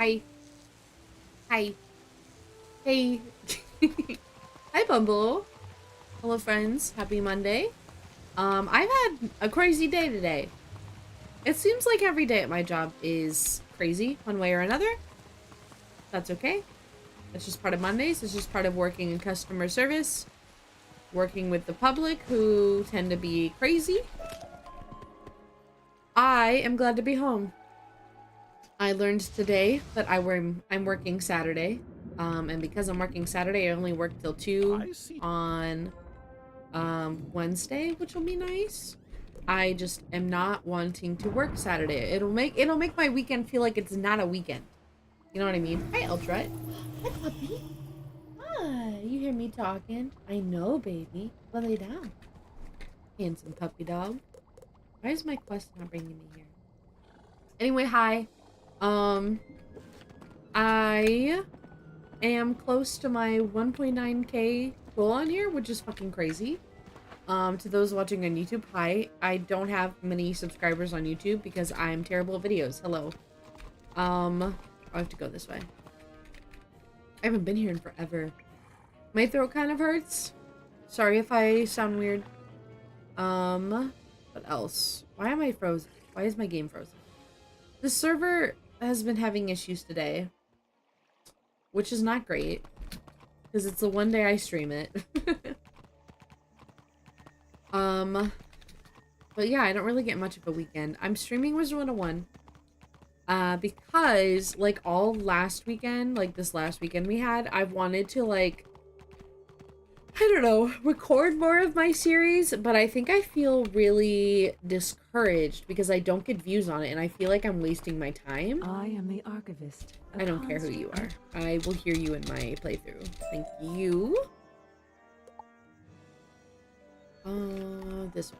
Hi. Hi. Hey. Hi, Bumble. Hello, friends. Happy Monday. I've had a crazy day today. It seems like every day at my job is crazy, one way or another. That's okay. It's just part of Mondays. It's just part of working in customer service. Working with the public who tend to be crazy. I am glad to be home. I learned today that I'm working Saturday. And because I'm working Saturday, I only work till 2 on Wednesday, which will be nice. I just am not wanting to work Saturday. It'll make my weekend feel like it's not a weekend. You know what I mean? Hi, Ultra. Hi, puppy. Hi. You hear me talking? I know, baby. Well, lay down. Handsome puppy dog. Why is my quest not bringing me here? Anyway, hi. I am close to my 1.9k goal on here, which is fucking crazy. To those watching on YouTube, hi. I don't have many subscribers on YouTube because I'm terrible at videos. Hello. I have to go this way. I haven't been here in forever. My throat kind of hurts. Sorry if I sound weird. What else? Why am I frozen? Why is my game frozen? The server has been having issues today, which is not great because it's the one day I stream it. But yeah, I don't really get much of a weekend. I'm streaming Wizard101 because like all last weekend, like this last weekend we had, I've wanted to like, I don't know, record more of my series, but I think I feel really discouraged because I don't get views on it and I feel like I'm wasting my time. I am the archivist. I don't care who you are. I will hear you in my playthrough. Thank you. This way.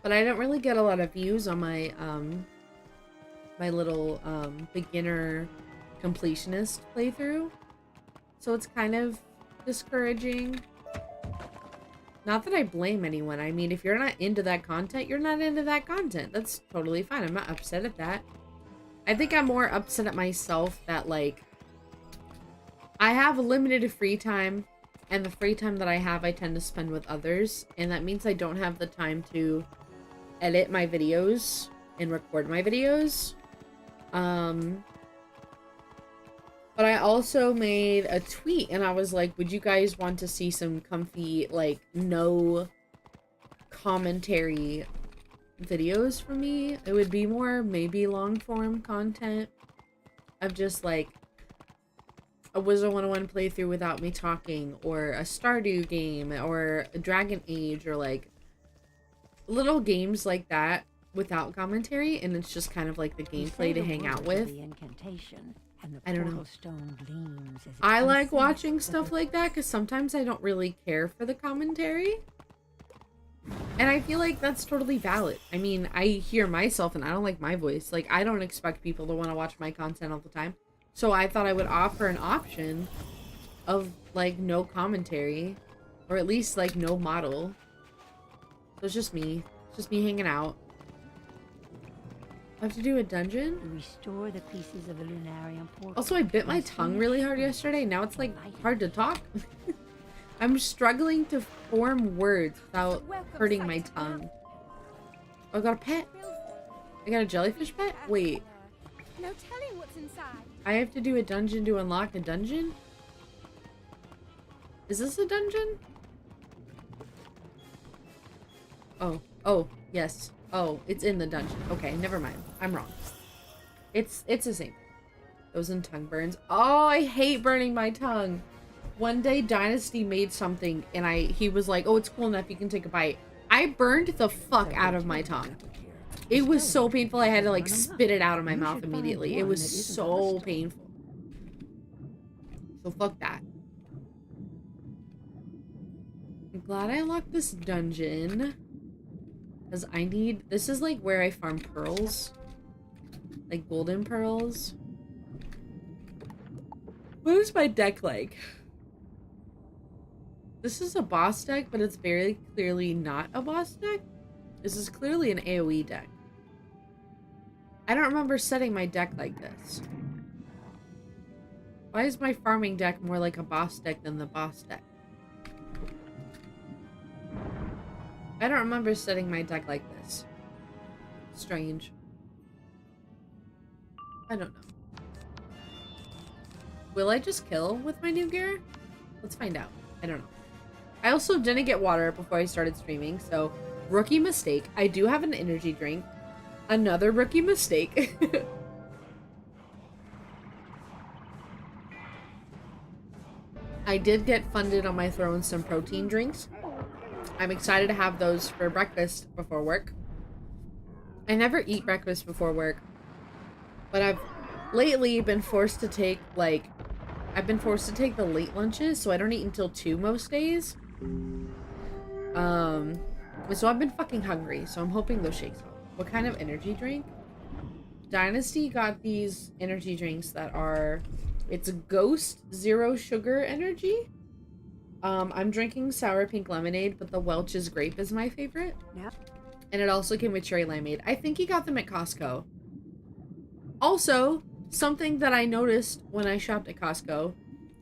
But I don't really get a lot of views on my, my little, beginner completionist playthrough. So it's kind of discouraging. Not that I blame anyone. I mean, if you're not into that content, you're not into that content. That's totally fine. I'm not upset at that. I think I'm more upset at myself that, like, I have limited free time, and the free time that I have, I tend to spend with others, and that means I don't have the time to edit my videos and record my videos. But I also made a tweet and I was like, would you guys want to see some comfy, like, no commentary videos from me? It would be more maybe long form content of just like a Wizard101 playthrough without me talking, or a Stardew game, or a Dragon Age, or like little games like that without commentary, and it's just kind of like the gameplay to hang out with. I don't know. I like watching stuff like that because sometimes I don't really care for the commentary. And I feel like that's totally valid. I mean, I hear myself and I don't like my voice. Like, I don't expect people to want to watch my content all the time. So I thought I would offer an option of, like, no commentary. Or at least, like, no model. So it's just me. It's just me hanging out. I have to do a dungeon? Restore the pieces of the lunarium portal. Also, I bit my tongue really hard yesterday. Now it's, like, hard to talk. I'm struggling to form words without hurting my tongue. Oh, I got a pet. I got a jellyfish pet? Wait. No telling what's inside. I have to do a dungeon to unlock a dungeon? Is this a dungeon? Oh, yes. Oh, it's in the dungeon. Okay, never mind. I'm wrong. It's the same thing. Those and tongue burns. Oh, I hate burning my tongue. One day, Dynasty made something, and he was like, oh, it's cool enough, you can take a bite. I burned the fuck out of my tongue. It was so painful, I had to, like, spit it out of my mouth immediately. It was so painful. So fuck that. I'm glad I unlocked this dungeon. Because I need... This is, like, where I farm pearls. Like, golden pearls. What is my deck like? This is a boss deck, but it's very clearly not a boss deck. This is clearly an AoE deck. I don't remember setting my deck like this. Why is my farming deck more like a boss deck than the boss deck? I don't remember setting my deck like this. Strange. I don't know. Will I just kill with my new gear? Let's find out. I don't know. I also didn't get water before I started streaming, so rookie mistake. I do have an energy drink. Another rookie mistake. I did get funded on my throwing some protein drinks. I'm excited to have those for breakfast before work. I never eat breakfast before work, but I've lately been forced to take, like, I've been forced to take the late lunches, so I don't eat until 2 most days. So I've been fucking hungry, so I'm hoping those shakes help. What kind of energy drink? Dynasty got these energy drinks that are, it's Ghost Zero Sugar Energy. I'm drinking sour pink lemonade, but the Welch's grape is my favorite. Yep. And it also came with cherry limeade. I think he got them at Costco. Also, something that I noticed when I shopped at Costco,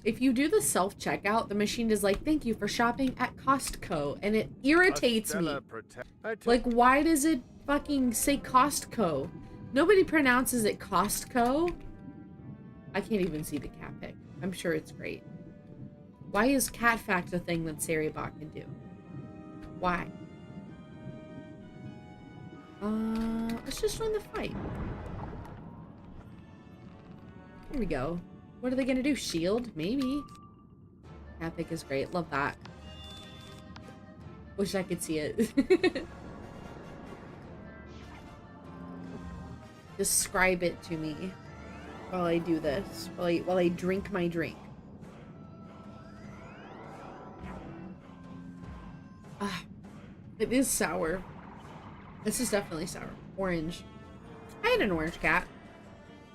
if you do the self-checkout, the machine is like, thank you for shopping at Costco. And it irritates me. Like, why does it fucking say Costco? Nobody pronounces it Costco. I can't even see the cat pic. I'm sure it's great. Why is cat fact a thing that Saribot can do? Why? Let's just join the fight. Here we go. What are they gonna do? Shield? Maybe. Cat pic is great. Love that. Wish I could see it. Describe it to me while I do this. While I drink my drink. Ah, it is sour. This is definitely sour. Orange. I had an orange cat.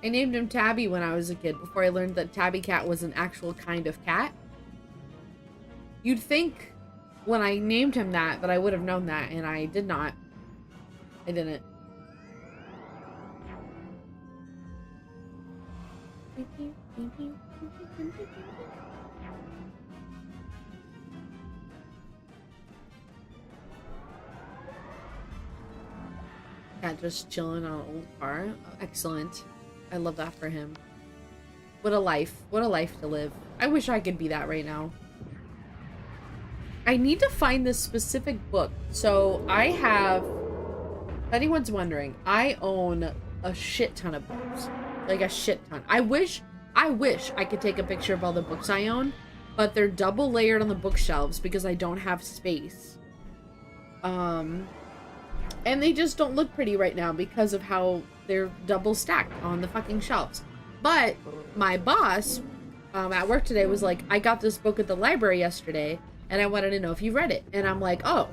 I named him Tabby when I was a kid before I learned that tabby cat was an actual kind of cat. You'd think when I named him that I would have known that, and I did not. I didn't. Cat just chilling on an old car. Oh, excellent. I love that for him. What a life. What a life to live. I wish I could be that right now. I need to find this specific book. So I have, if anyone's wondering, I own a shit ton of books. Like a shit ton. I wish I could take a picture of all the books I own, but they're double layered on the bookshelves because I don't have space. And they just don't look pretty right now because of how they're double stacked on the fucking shelves. But my boss at work today was like, I got this book at the library yesterday and I wanted to know if you read it. And I'm like, oh,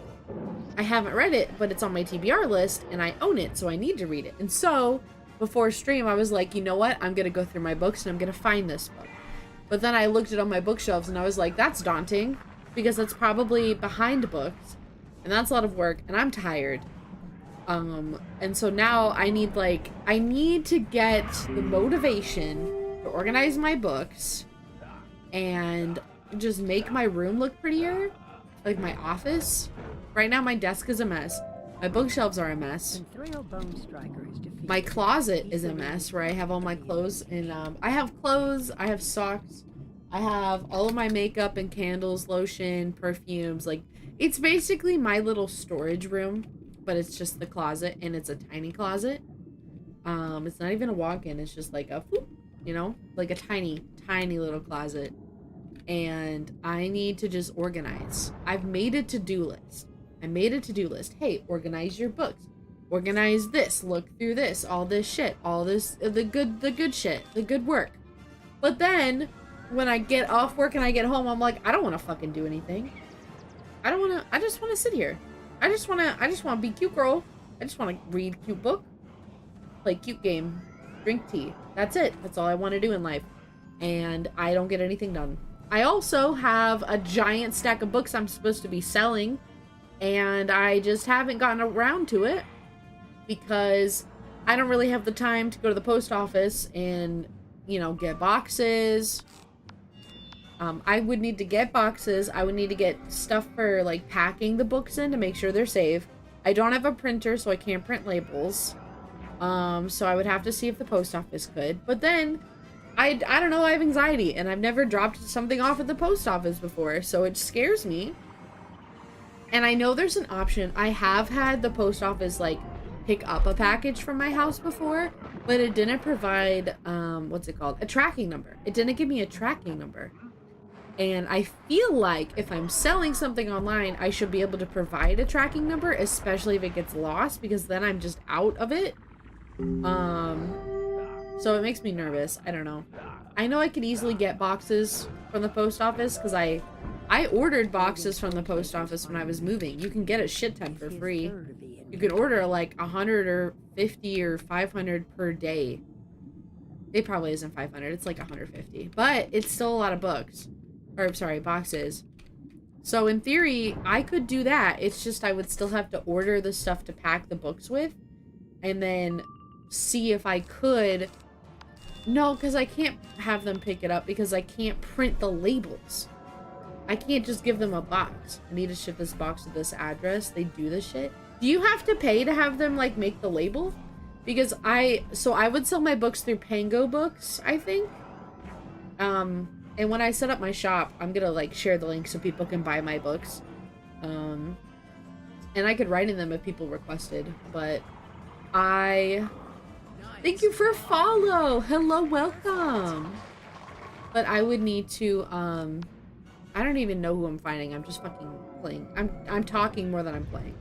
I haven't read it, but it's on my TBR list and I own it, so I need to read it. And so before stream, I was like, you know what? I'm going to go through my books and I'm going to find this book. But then I looked at on my bookshelves and I was like, that's daunting because it's probably behind books and that's a lot of work and I'm tired. And so now I need to get the motivation to organize my books and just make my room look prettier, like my office. Right now my desk is a mess. My bookshelves are a mess. My closet is a mess where I have all my clothes and I have clothes, I have socks, I have all of my makeup and candles, lotion, perfumes. Like, it's basically my little storage room. But it's just the closet, and it's a tiny closet. It's not even a walk-in. It's just like a, whoop, you know, like a tiny, tiny little closet. And I need to just organize. I've made a to-do list. I made a to-do list. Hey, organize your books. Organize this. Look through this. All this shit. All this, the good shit. The good work. But then, when I get off work and I get home, I'm like, I don't want to fucking do anything. I just want to sit here. I just want to be cute girl. I just want to read cute book, play cute game, drink tea. That's it. That's all I want to do in life. And I don't get anything done. I also have a giant stack of books I'm supposed to be selling, and I just haven't gotten around to it because I don't really have the time to go to the post office and you know, get boxes. I would need to get boxes. I would need to get stuff for, like, packing the books in to make sure they're safe. I don't have a printer, so I can't print labels. So I would have to see if the post office could. But then, I don't know, I have anxiety, and I've never dropped something off at the post office before, so it scares me. And I know there's an option. I have had the post office, like, pick up a package from my house before, but it didn't provide, what's it called? A tracking number. It didn't give me a tracking number. And I feel like if I'm selling something online, I should be able to provide a tracking number, especially if it gets lost, because then I'm just out of it. So it makes me nervous. I don't know. I know I could easily get boxes from the post office, because I ordered boxes from the post office when I was moving. You can get a shit ton for free. You can order like 100 or 50 or 500 per day. It probably isn't 500. It's like 150. But it's still a lot of books. Or, sorry, boxes. So in theory, I could do that. It's just I would still have to order the stuff to pack the books with. And then see if I could... No, because I can't have them pick it up because I can't print the labels. I can't just give them a box. I need to ship this box to this address. They do this shit. Do you have to pay to have them, like, make the label? Because I would sell my books through Pango Books, I think. And when I set up my shop, I'm gonna, like, share the link so people can buy my books. And I could write in them if people requested, but thank you for a follow! Hello, welcome! But I would need to, I don't even know who I'm finding. I'm just fucking playing. I'm talking more than I'm playing.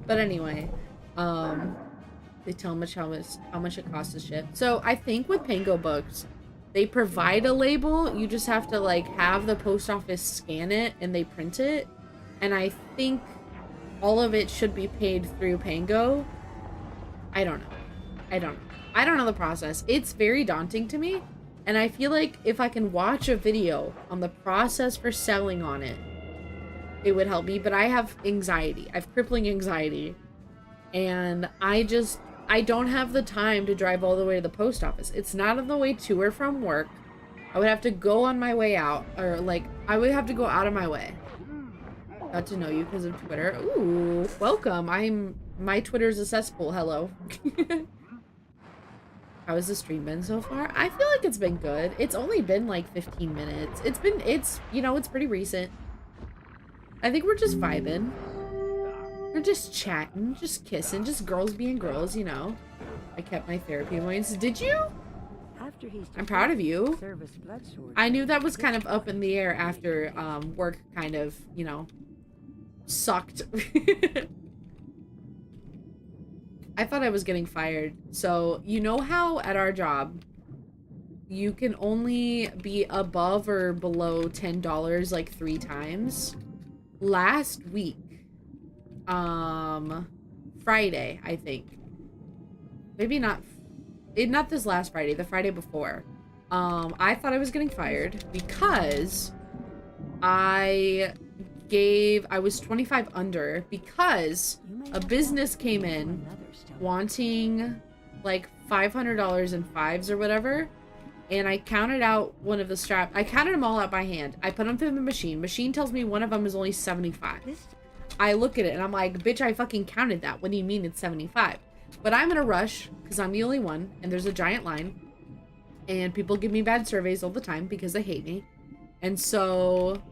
But anyway, they tell how much it costs to ship. So I think with Pango Books, they provide a label. You just have to, like, have the post office scan it and they print it. And I think all of it should be paid through Pango. I don't know. I don't know the process. It's very daunting to me. And I feel like if I can watch a video on the process for selling on it, it would help me. But I have anxiety. I have crippling anxiety. And I don't have the time to drive all the way to the post office. It's not on the way to or from work. I would have to go on my way out. Or, like, I would have to go out of my way. Got to know you because of Twitter. Ooh, welcome. My Twitter's a cesspool. Hello. How has the stream been so far? I feel like it's been good. It's only been like 15 minutes. You know, it's pretty recent. I think we're just vibing. We're just chatting, just kissing, just girls being girls, you know. I kept my therapy points. Did you? I'm proud of you. I knew that was kind of up in the air after work kind of, you know, sucked. I thought I was getting fired. So, you know how at our job, you can only be above or below $10 like 3 times? Last week, Friday, I think. Maybe not this last Friday, the Friday before. I thought I was getting fired because I was 25 under because a business came in wanting like $500 in fives or whatever, and I counted out one of the straps. I counted them all out by hand. I put them through the machine. Machine tells me one of them is only 75. I look at it and I'm like, bitch, I fucking counted that. What do you mean it's 75? But I'm in a rush because I'm the only one and there's a giant line and people give me bad surveys all the time because they hate me. And so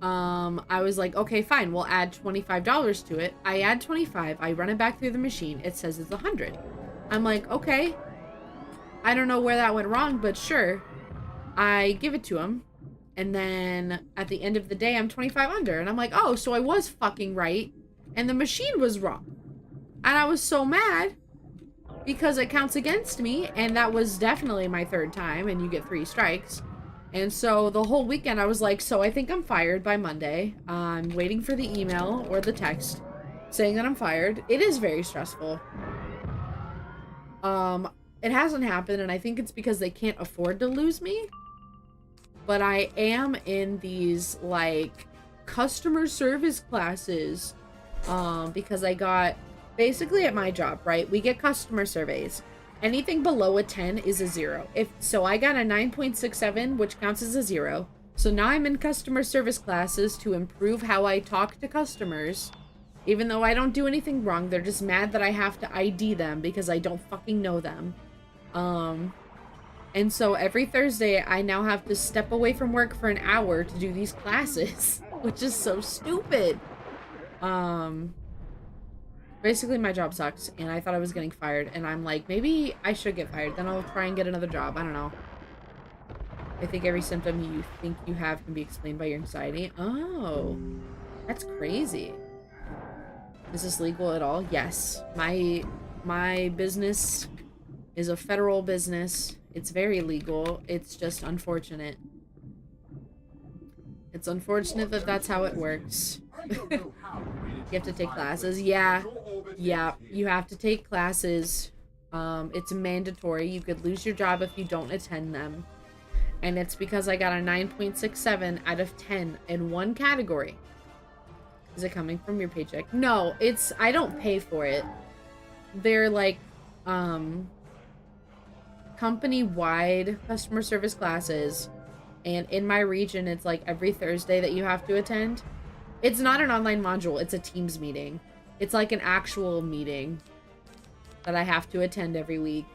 I was like, okay, fine, we'll add $25 to it. I add 25, I run it back through the machine. It says it's 100. I'm like, okay. I don't know where that went wrong, but sure. I give it to him. And then at the end of the day, I'm 25 under. And I'm like, oh, so I was fucking right. And the machine was wrong. And I was so mad because it counts against me. And that was definitely my 3rd time. And you get 3 strikes. And so the whole weekend I was like, so I think I'm fired by Monday. I'm waiting for the email or the text saying that I'm fired. It is very stressful. It hasn't happened, and I think it's because they can't afford to lose me. But I am in these, like, customer service classes. Because I got, basically at my job, right? We get customer surveys. anything below a 10 is a 0. So I got a 9.67, which counts as a 0. So now I'm in customer service classes to improve how I talk to customers. Even though I don't do anything wrong, they're just mad that I have to ID them because I don't fucking know them. And so every Thursday, I now have to step away from work for an hour to do these classes, which is so stupid. Basically, my job sucks, and I thought I was getting fired, and I'm like, maybe I should get fired, then I'll try and get another job. I don't know. I think every symptom you think you have can be explained by your anxiety. Oh, that's crazy. Is this legal at all? Yes. My business is a federal business. It's very legal. It's just unfortunate. It's unfortunate that that's how it works. You have to take classes. Yeah, you have to take classes. It's mandatory. You could lose your job if you don't attend them. And it's because I got a 9.67 out of 10 in one category. Is it coming from your paycheck? No, I don't pay for it. They're like, company-wide customer service classes. And in my region, it's like every Thursday that you have to attend. It's not an online module. It's a Teams meeting. It's like an actual meeting that I have to attend every week.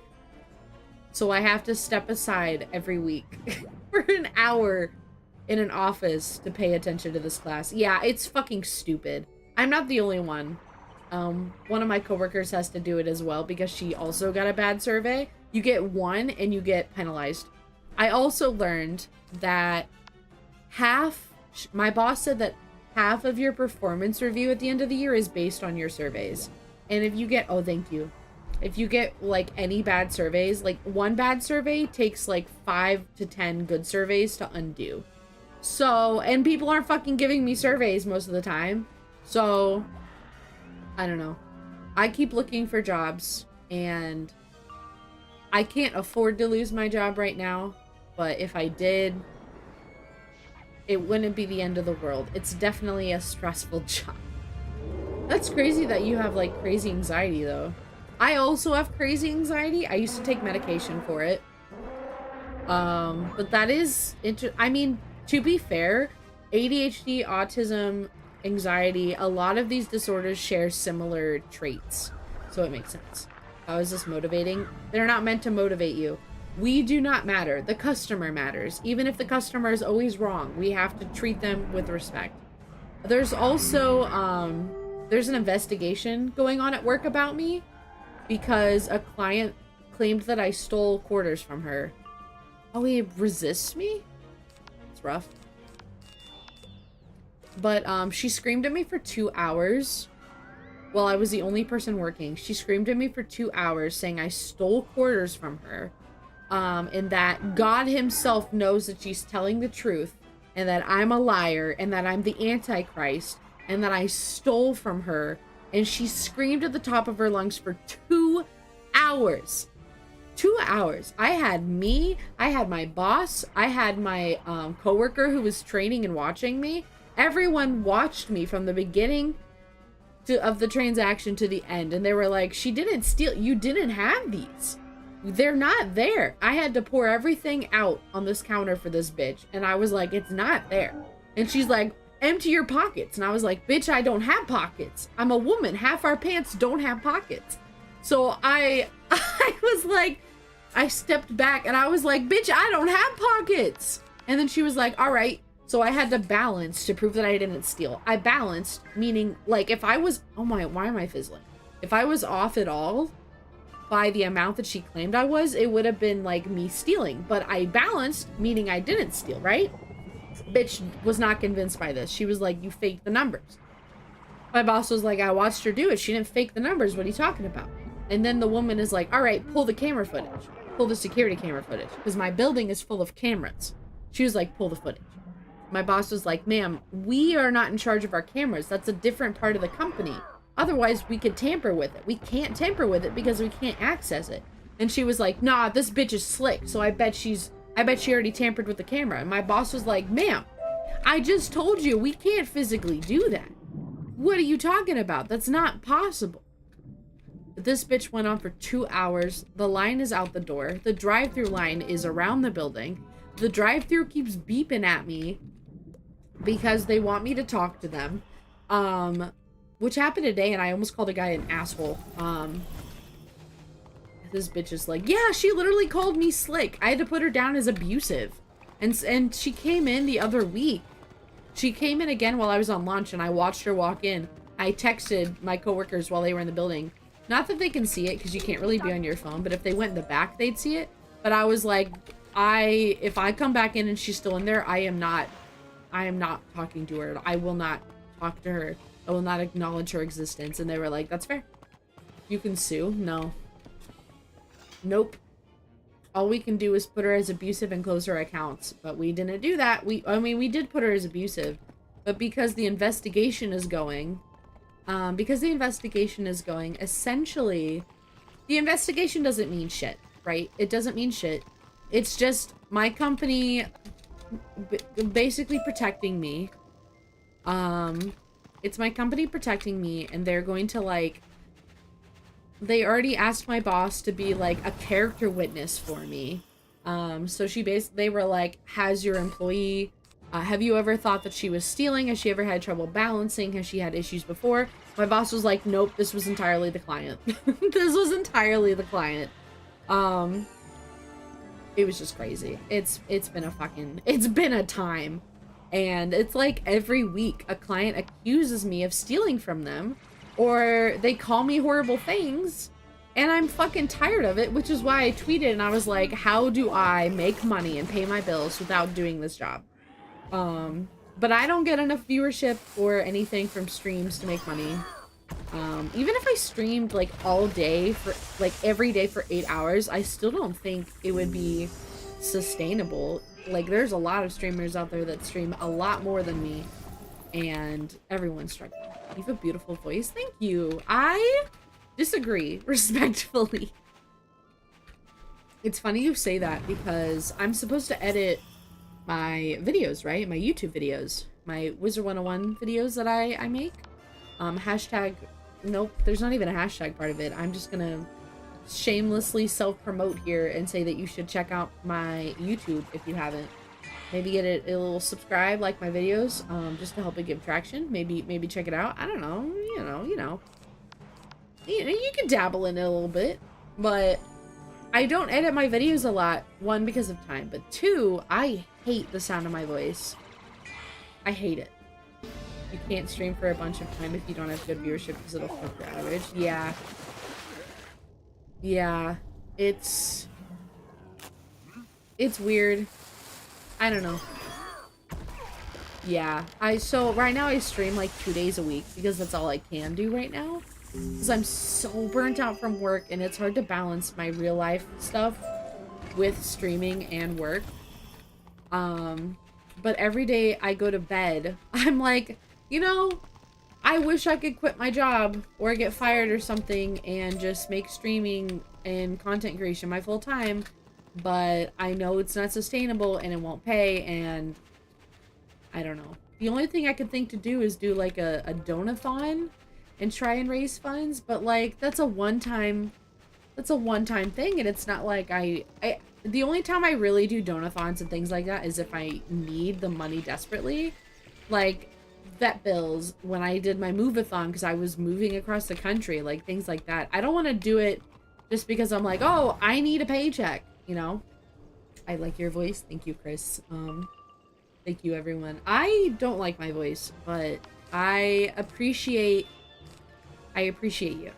So I have to step aside every week for an hour in an office to pay attention to this class. Yeah, it's fucking stupid. I'm not the only one. One of my coworkers has to do it as well because she also got a bad survey. You get one and you get penalized. I also learned that my boss said that half of your performance review at the end of the year is based on your surveys. And if you get, oh, thank you. If you get like any bad surveys, like one bad survey takes like 5 to 10 good surveys to undo. So, and people aren't fucking giving me surveys most of the time. So, I don't know. I keep looking for jobs and I can't afford to lose my job right now. But if I did, it wouldn't be the end of the world. It's definitely a stressful job. That's crazy that you have like crazy anxiety though. I also have crazy anxiety. I used to take medication for it. But that is, I mean, to be fair, ADHD, autism, anxiety, a lot of these disorders share similar traits. So it makes sense. How is this motivating? They're not meant to motivate you. We do not matter. The customer matters. Even if the customer is always wrong, we have to treat them with respect. There's also, there's an investigation going on at work about me because a client claimed that I stole quarters from her. Oh, he resists me? It's rough. But, she screamed at me for 2 hours while I was the only person working. She screamed at me for 2 hours saying I stole quarters from her. And that God himself knows that she's telling the truth and that I'm a liar and that I'm the Antichrist and that I stole from her. And she screamed at the top of her lungs for 2 hours. 2 hours. I had my boss, I had my coworker who was training and watching me. Everyone watched me from the beginning of the transaction to the end. And they were like, she didn't steal. You didn't have these. They're not there. I had to pour everything out on this counter for this bitch. And I was like, it's not there. And she's like, empty your pockets. And I was like, bitch, I don't have pockets. I'm a woman. Half our pants don't have pockets. So I was like, I stepped back and I was like, bitch, I don't have pockets. And then she was like, all right. So I had to balance to prove that I didn't steal. I balanced, meaning like if I was, oh my, why am I fizzling? If I was off at all by the amount that she claimed I was, it would have been like me stealing. But I balanced, meaning I didn't steal, right? Bitch was not convinced by this. She was like, you faked the numbers. My boss was like, I watched her do it. She didn't fake the numbers. What are you talking about? And then the woman is like, all right, pull the camera footage. Pull the security camera footage. Because my building is full of cameras. She was like, pull the footage. My boss was like, ma'am, we are not in charge of our cameras. That's a different part of the company. Otherwise, we could tamper with it. We can't tamper with it because we can't access it. And she was like, nah, this bitch is slick. So I bet she already tampered with the camera. And my boss was like, ma'am, I just told you we can't physically do that. What are you talking about? That's not possible. This bitch went on for 2 hours. The line is out the door. The drive-through line is around the building. The drive-through keeps beeping at me because they want me to talk to them. Which happened today, and I almost called a guy an asshole. This bitch is like, yeah, she literally called me slick. I had to put her down as abusive. And she came in the other week. She came in again while I was on lunch, and I watched her walk in. I texted my coworkers while they were in the building. Not that they can see it, because you can't really be on your phone, but if they went in the back, they'd see it. But I was like, if I come back in and she's still in there, I am not talking to her. I will not talk to her. I will not acknowledge her existence. And they were like, that's fair. You can sue? No. Nope. All we can do is put her as abusive and close her accounts. But we didn't do that. I mean, we did put her as abusive. But because the investigation is going, essentially, the investigation doesn't mean shit, right? It doesn't mean shit. It's just my company basically protecting me. It's my company protecting me, and they're going to, like, they already asked my boss to be, like, a character witness for me. So they were like, has your employee, have you ever thought that she was stealing? Has she ever had trouble balancing? Has she had issues before? My boss was like, nope, this was entirely the client. This was entirely the client. It was just crazy. It's been a time. And it's like every week a client accuses me of stealing from them, or they call me horrible things, and I'm fucking tired of it, which is why I tweeted and I was like, how do I make money and pay my bills without doing this job? But I don't get enough viewership or anything from streams to make money. Even if I streamed like all day for like every day for 8 hours, I still don't think it would be sustainable. Like, there's a lot of streamers out there that stream a lot more than me, and everyone's struggling. You have a beautiful voice. Thank you. I disagree respectfully. It's funny you say that because I'm supposed to edit my videos, right? My YouTube videos, my Wizard101 videos that I make. Hashtag, nope, there's not even a hashtag part of it. I'm just gonna shamelessly self-promote here and say that you should check out my YouTube if you haven't. Maybe get a little subscribe, like my videos, just to help it give traction. Maybe check it out. I don't know, you know, you can dabble in it a little bit, but I don't edit my videos a lot. One, because of time, but two, I hate the sound of my voice. I hate it. You can't stream for a bunch of time if you don't have good viewership because it'll fuck your average. Yeah, it's weird. I don't know. Yeah, so right now I stream like 2 days a week because that's all I can do right now. Because I'm so burnt out from work, and it's hard to balance my real life stuff with streaming and work. But every day I go to bed, I'm like, you know, I wish I could quit my job or get fired or something and just make streaming and content creation my full time, but I know it's not sustainable and it won't pay, and I don't know. The only thing I could think to do is do like a donathon and try and raise funds, but like that's a one-time thing, and it's not like the only time I really do donathons and things like that is if I need the money desperately, like vet bills, when I did my move-a-thon because I was moving across the country, like things like that. I don't want to do it just because I'm like, oh, I need a paycheck, you know? I like your voice. Thank you, Chris. Thank you, everyone. I don't like my voice, but I appreciate you.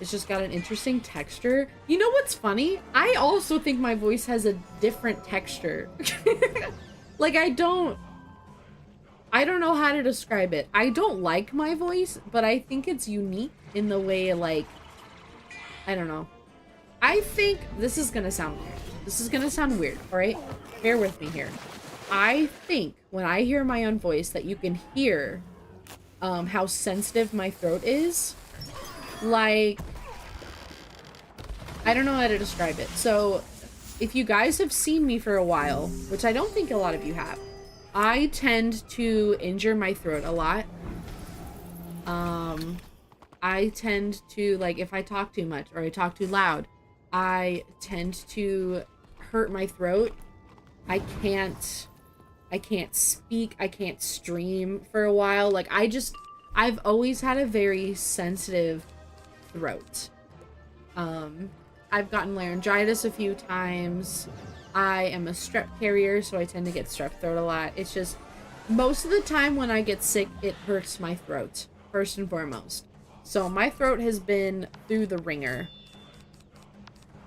It's just got an interesting texture. You know what's funny? I also think my voice has a different texture. Like, I don't know how to describe it. I don't like my voice, but I think it's unique in the way, like, I don't know. I think this is gonna sound weird. This is gonna sound weird, all right? Bear with me here. I think when I hear my own voice that you can hear how sensitive my throat is. Like, I don't know how to describe it. So, if you guys have seen me for a while, which I don't think a lot of you have, I tend to injure my throat a lot. I tend to, like, if I talk too much or I talk too loud, I tend to hurt my throat. I can't speak, I can't stream for a while. Like, I've always had a very sensitive throat. I've gotten laryngitis a few times. I am a strep carrier, so I tend to get strep throat a lot. It's just, most of the time when I get sick, it hurts my throat, first and foremost. So my throat has been through the ringer.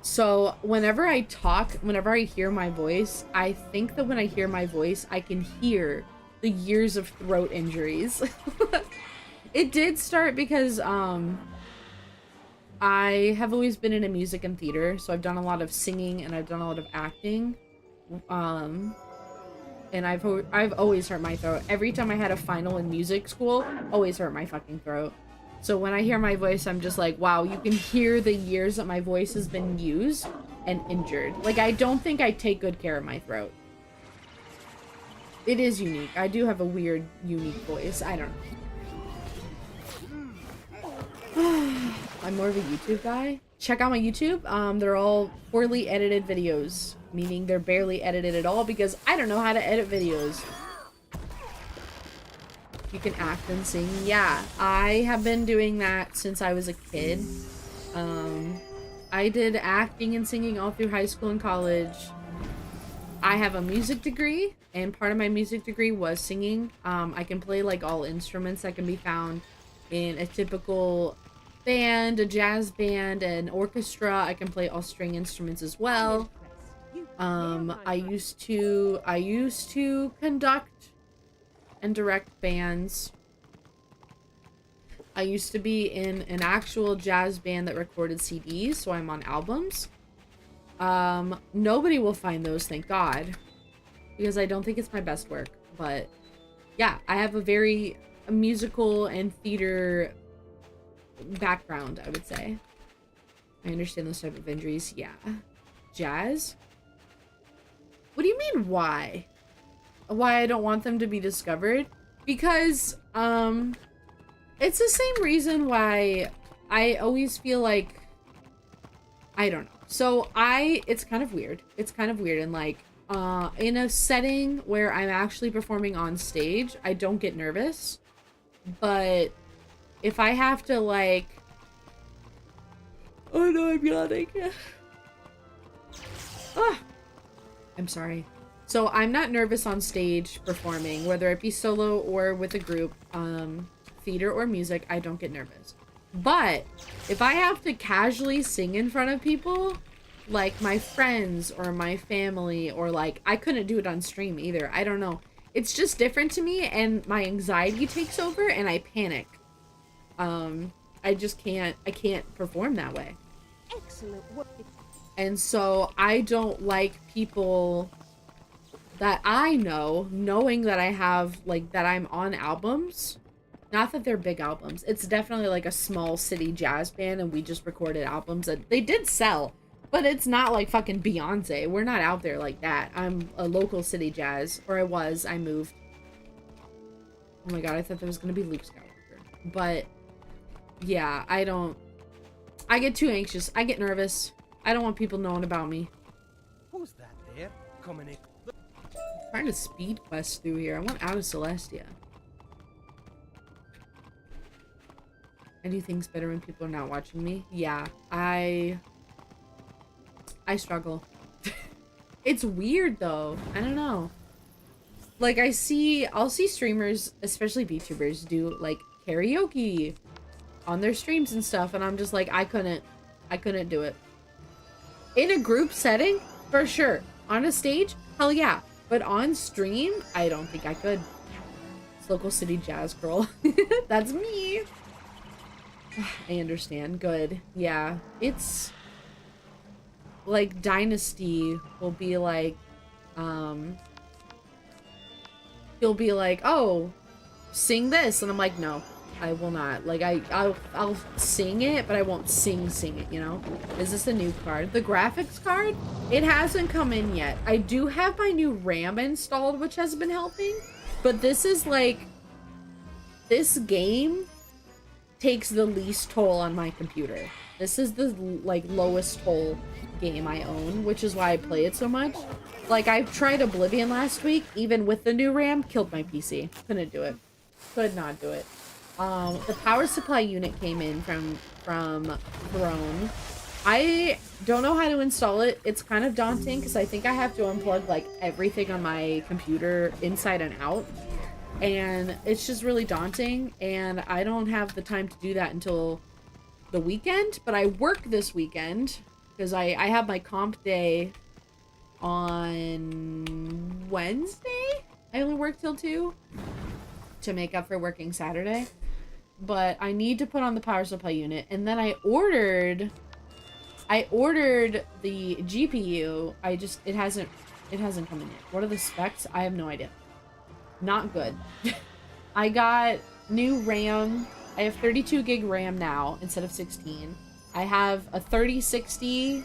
So whenever I talk, whenever I hear my voice, I think that when I hear my voice, I can hear the years of throat injuries. It did start because, I have always been into music and theater, so I've done a lot of singing and I've done a lot of acting. And I've always hurt my throat. Every time I had a final in music school, always hurt my fucking throat. So when I hear my voice, I'm just like, wow, you can hear the years that my voice has been used and injured. Like, I don't think I take good care of my throat. It is unique. I do have a weird, unique voice. I don't know. I'm more of a YouTube guy. Check out my YouTube. They're all poorly edited videos, meaning they're barely edited at all because I don't know how to edit videos. You can act and sing. Yeah, I have been doing that since I was a kid. I did acting and singing all through high school and college. I have a music degree, and part of my music degree was singing. I can play like all instruments that can be found in a typical band, a jazz band, an orchestra. I can play all string instruments as well. I used to conduct and direct bands. I used to be in an actual jazz band that recorded CDs, so I'm on albums. Nobody will find those, thank God, because I don't think it's my best work. But yeah, I have a very musical and theater background, I would say. I understand those type of injuries. Yeah. Jazz? What do you mean, why? Why I don't want them to be discovered? Because, it's the same reason why I always feel like, I don't know. So it's kind of weird. It's kind of weird. And like, in a setting where I'm actually performing on stage, I don't get nervous. But if I have to, like... Oh no, I'm yawning. Ah, I'm sorry. So I'm not nervous on stage performing, whether it be solo or with a group, theater or music, I don't get nervous. But if I have to casually sing in front of people, like my friends or my family, or like, I couldn't do it on stream either. I don't know. It's just different to me, and my anxiety takes over and I panic. I can't perform that way. Excellent work. And so I don't like people that I know, knowing that I have, like, that I'm on albums. Not that they're big albums. It's definitely like a small city jazz band, and we just recorded albums that they did sell, but it's not like fucking Beyonce. We're not out there like that. I'm a local city jazz, or I was. I moved. Oh my god, I thought there was gonna be Luke Skywalker. But yeah, I get too anxious. I get nervous. I don't want people knowing about me. Who's that there? Coming in. I'm trying to speed quest through here. I want out of Celestia. I do things better when people are not watching me. Yeah, I struggle. It's weird though. I don't know. Like I'll see streamers, especially VTubers, do like karaoke on their streams and stuff, and I'm just like, I couldn't do it. In a group setting, for sure. On a stage, hell yeah. But on stream, I don't think I could. It's local city jazz girl. That's me. I understand. Good. Yeah. It's like Dynasty will be like, he'll be like, oh, sing this. And I'm like, no, I will not. Like, I'll sing it, but I won't sing it, you know? Is this a new card? The graphics card? It hasn't come in yet. I do have my new RAM installed, which has been helping. But this is like, this game takes the least toll on my computer. This is the, like, lowest toll game I own, which is why I play it so much. Like, I tried Oblivion last week, even with the new RAM, killed my PC. Couldn't do it. Could not do it. The power supply unit came in from Throne. I don't know how to install it. It's kind of daunting because I think I have to unplug like everything on my computer inside and out. And it's just really daunting, and I don't have the time to do that until the weekend, but I work this weekend because I have my comp day on Wednesday. I only work till 2 to make up for working Saturday. But I need to put on the power supply unit, and then I ordered the GPU. It hasn't come in yet. What are the specs? I have no idea. Not good. I got new RAM. I have 32 gig RAM now instead of 16. I have a 3060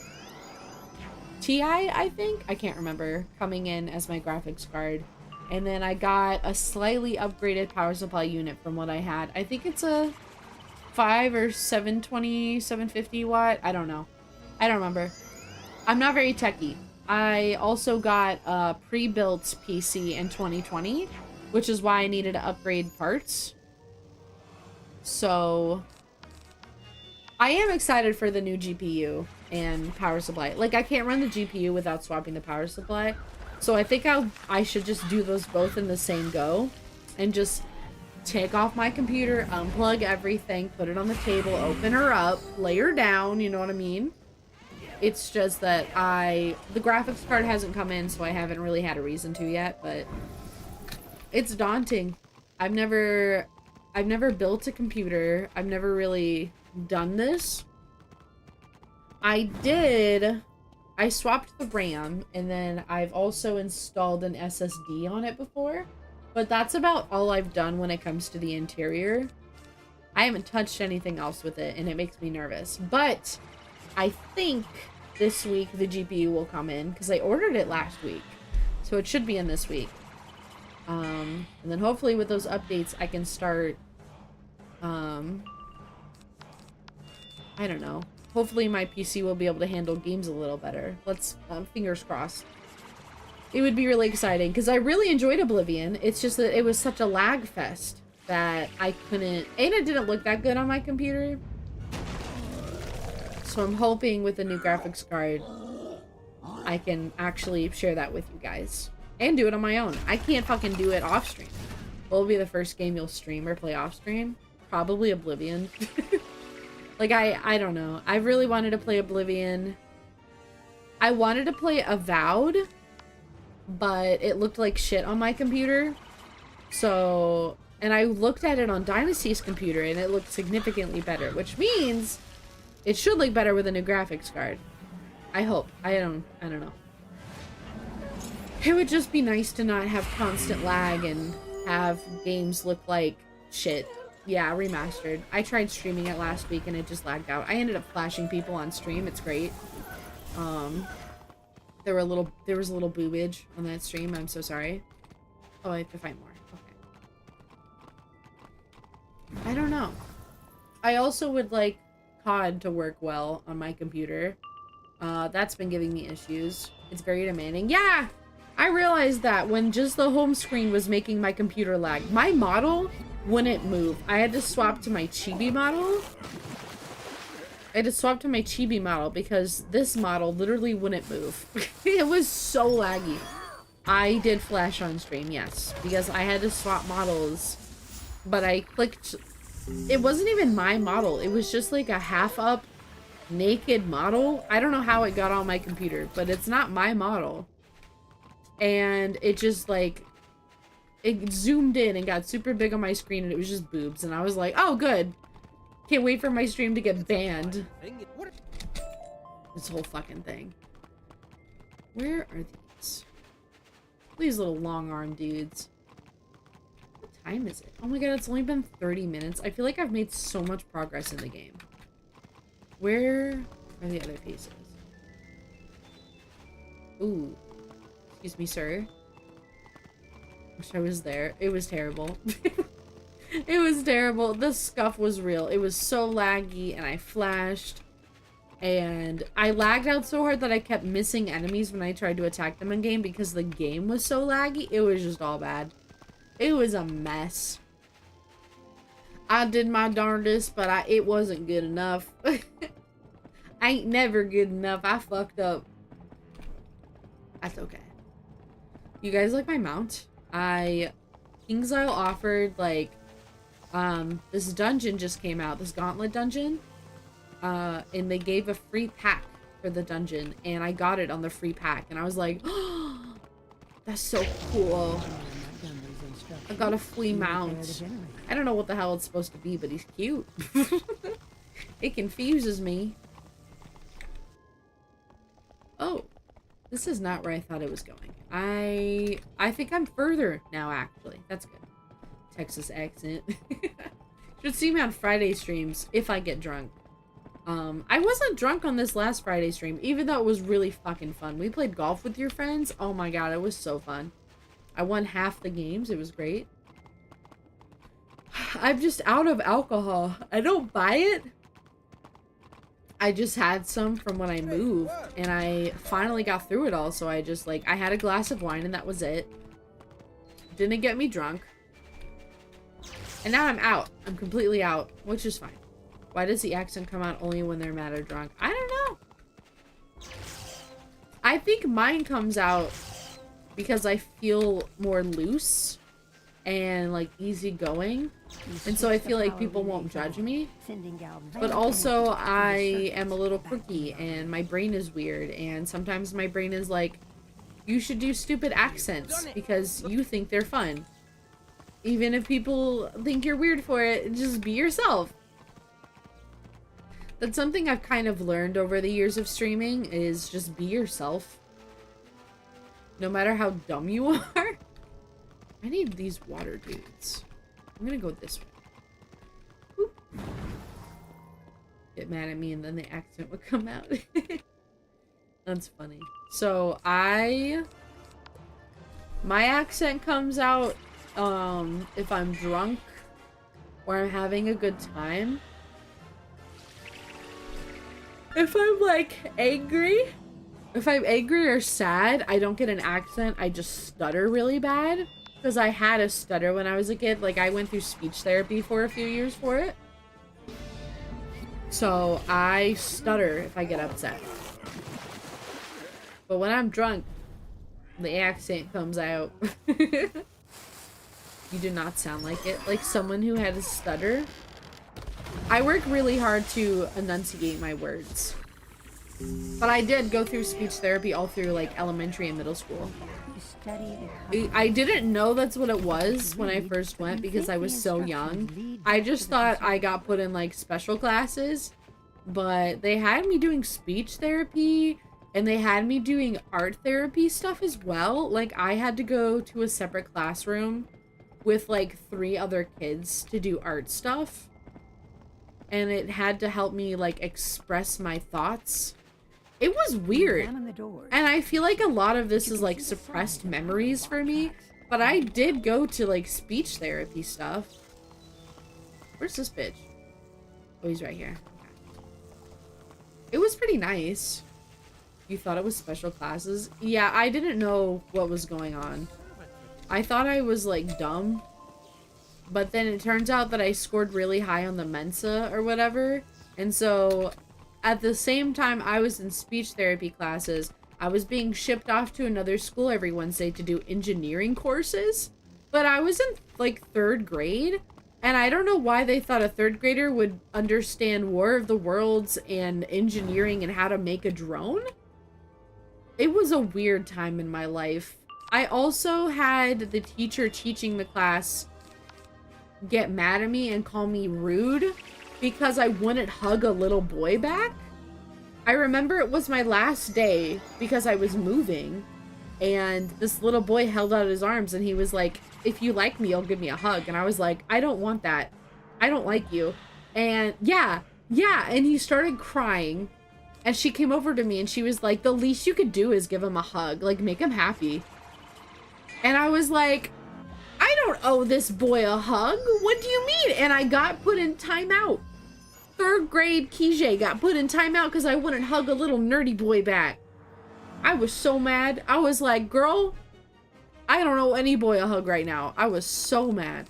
Ti, I think. I can't remember, coming in as my graphics card. And then I got a slightly upgraded power supply unit from what I had. I think it's a 5 or 720, 750 watt. I don't know. I don't remember. I'm not very techy. I also got a pre-built PC in 2020, which is why I needed to upgrade parts. So I am excited for the new GPU and power supply. Like, I can't run the GPU without swapping the power supply. So I think I should just do those both in the same go and just take off my computer, unplug everything, put it on the table, open her up, lay her down, you know what I mean? It's just that the graphics card hasn't come in, so I haven't really had a reason to yet, but it's daunting. I've never built a computer. I've never really done this. I swapped the RAM, and then I've also installed an SSD on it before, but that's about all I've done when it comes to the interior. I haven't touched anything else with it, and it makes me nervous. But I think this week the GPU will come in, because I ordered it last week, so it should be in this week. And then hopefully with those updates I can start, I don't know. Hopefully my PC will be able to handle games a little better. Let's, fingers crossed. It would be really exciting, because I really enjoyed Oblivion. It's just that it was such a lag fest that I couldn't, and it didn't look that good on my computer. So I'm hoping with the new graphics card, I can actually share that with you guys. And do it on my own. I can't fucking do it off stream. What will be the first game you'll stream or play off stream? Probably Oblivion. Like, I don't know. I really wanted to play Oblivion. I wanted to play Avowed, but it looked like shit on my computer. So, and I looked at it on Dynasty's computer, and it looked significantly better, which means it should look better with a new graphics card. I hope. I don't know. It would just be nice to not have constant lag and have games look like shit. Yeah, remastered. I tried streaming it last week and it just lagged out. I ended up flashing people on stream. It's great. There was a little boobage on that stream. I'm so sorry. Oh, I have to find more. Okay. I don't know. I also would like COD to work well on my computer. That's been giving me issues. It's very demanding. Yeah! I realized that when just the home screen was making my computer lag. My model wouldn't move. I had to swap to my chibi model. Because this model literally wouldn't move. It was so laggy. I did flash on stream, yes, because I had to swap models, but I clicked. It wasn't even my model. It was just like a half up naked model. I don't know how it got on my computer, but it's not my model. And it just like, it zoomed in and got super big on my screen, and it was just boobs, and I was like, oh good, can't wait for my stream to get banned. This whole fucking thing. Where are these little long arm dudes? What time is it? Oh my god, it's only been 30 minutes. I feel like I've made so much progress in the game. Where are the other pieces? Ooh. Excuse me, sir. Wish I was there. It was terrible. It was terrible. The scuff was real. It was so laggy and I flashed. And I lagged out so hard that I kept missing enemies when I tried to attack them in game because the game was so laggy. It was just all bad. It was a mess. I did my darndest, but it wasn't good enough. I ain't never good enough. I fucked up. That's okay. You guys like my mount? King's Isle offered, like, this dungeon just came out, this gauntlet dungeon, and they gave a free pack for the dungeon, and I got it on the free pack, and I was like, oh, that's so cool. I got a flea mount. I don't know what the hell it's supposed to be, but he's cute. It confuses me. Oh, this is not where I thought it was going. I think I'm further now, actually. That's good. Texas accent. Should see me on Friday streams if I get drunk. I wasn't drunk on this last Friday stream, even though it was really fucking fun. We played golf with your friends. Oh my god, it was so fun. I won half the games. It was great. I'm just out of alcohol. I don't buy it. I just had some from when I moved, and I finally got through it all, so I just, like, I had a glass of wine, and that was it. Didn't get me drunk. And now I'm out. I'm completely out, which is fine. Why does the accent come out only when they're mad or drunk? I don't know. I think mine comes out because I feel more loose and, like, easygoing. And so I feel like people won't judge me. But also, I am a little quirky, and my brain is weird. And sometimes my brain is like, you should do stupid accents because you think they're fun. Even if people think you're weird for it, just be yourself. That's something I've kind of learned over the years of streaming, is just be yourself. No matter how dumb you are. I need these water dudes. I'm gonna go this way. Whoop. Get mad at me and then the accent would come out. That's funny. So my accent comes out if I'm drunk or I'm having a good time. If I'm like angry, if I'm angry or sad, I don't get an accent. I just stutter really bad. Because I had a stutter when I was a kid. Like, I went through speech therapy for a few years for it. So, I stutter if I get upset. But when I'm drunk, the accent comes out. You do not sound like it. Like someone who had a stutter. I work really hard to enunciate my words. But I did go through speech therapy all through, like, elementary and middle school. I didn't know that's what it was when I first went because I was so young. I just thought I got put in, like, special classes. But they had me doing speech therapy and they had me doing art therapy stuff as well. Like, I had to go to a separate classroom with, like, 3 other kids to do art stuff. And it had to help me, like, express my thoughts. It was weird. And I feel like a lot of this is, like, suppressed memories for me. But I did go to, like, speech therapy stuff. Where's this bitch? Oh, he's right here. Okay. It was pretty nice. You thought it was special classes? Yeah, I didn't know what was going on. I thought I was, like, dumb. But then it turns out that I scored really high on the Mensa or whatever. And so, at the same time I was in speech therapy classes, I was being shipped off to another school every Wednesday to do engineering courses. But I was in, like, 3rd grade. And I don't know why they thought a 3rd grader would understand War of the Worlds and engineering and how to make a drone. It was a weird time in my life. I also had the teacher teaching the class get mad at me and call me rude because I wouldn't hug a little boy back. I remember it was my last day because I was moving and this little boy held out his arms and he was like, if you like me, you'll give me a hug. And I was like, I don't want that. I don't like you. And yeah. And he started crying and she came over to me and she was like, the least you could do is give him a hug, like make him happy. And I was like, I don't owe this boy a hug. What do you mean? And I got put in timeout. 3rd grade Kijay got put in timeout because I wouldn't hug a little nerdy boy back. I was so mad. I was like, girl, I don't owe any boy a hug right now. I was so mad.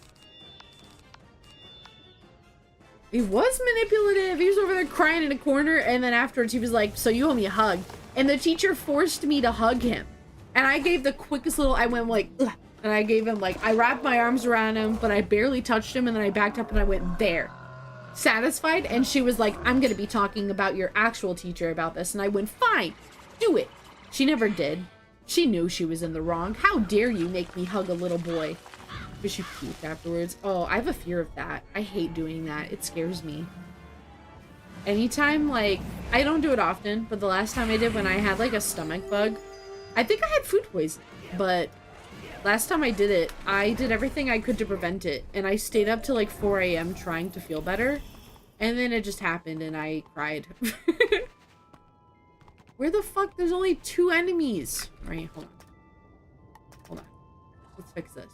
He was manipulative. He was over there crying in a corner, and then afterwards he was like, so you owe me a hug. And the teacher forced me to hug him. And I gave the quickest little, I went like, ugh. And I gave him like, I wrapped my arms around him, but I barely touched him, and then I backed up and I went there. Satisfied? And she was like, I'm gonna be talking about your actual teacher about this. And I went, fine, do it. She never did. She knew she was in the wrong. How dare you make me hug a little boy? But she puked afterwards. Oh, I have a fear of that. I hate doing that. It scares me. Anytime, like, I don't do it often, but the last time I did when I had like a stomach bug, I think I had food poisoning, but last time I did it, I did everything I could to prevent it, and I stayed up till like 4 a.m. trying to feel better, and then it just happened and I cried. Where the fuck? There's only 2 enemies. Right, hold on. Hold on. Let's fix this.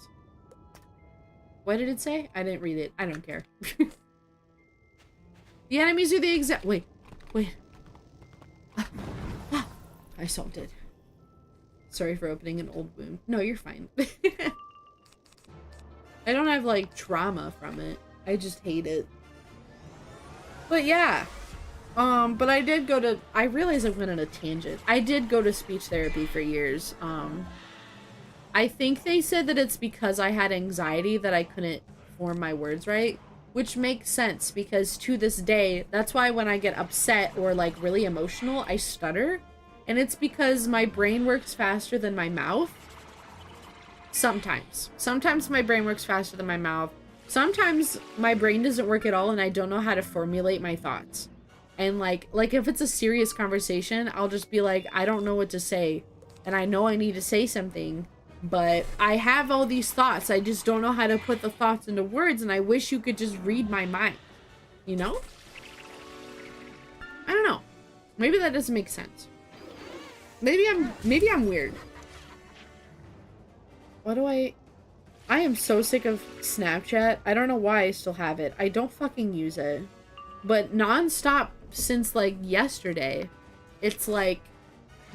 What did it say? I didn't read it. I don't care. The enemies are the exact... Wait. I solved it. Sorry for opening an old wound. No, you're fine. I don't have, like, trauma from it. I just hate it. But yeah. But I did go to... I realized I went on a tangent. I did go to speech therapy for years. I think they said that it's because I had anxiety that I couldn't form my words right. Which makes sense, because to this day, that's why when I get upset or, like, really emotional, I stutter. And it's because my brain works faster than my mouth. Sometimes. Sometimes my brain works faster than my mouth. Sometimes my brain doesn't work at all and I don't know how to formulate my thoughts. And like if it's a serious conversation, I'll just be like, I don't know what to say. And I know I need to say something, but I have all these thoughts. I just don't know how to put the thoughts into words, and I wish you could just read my mind. You know? I don't know. Maybe that doesn't make sense. Maybe I'm weird. What do I am so sick of Snapchat. I don't know why I still have it. I don't fucking use it. But non-stop since like yesterday, it's like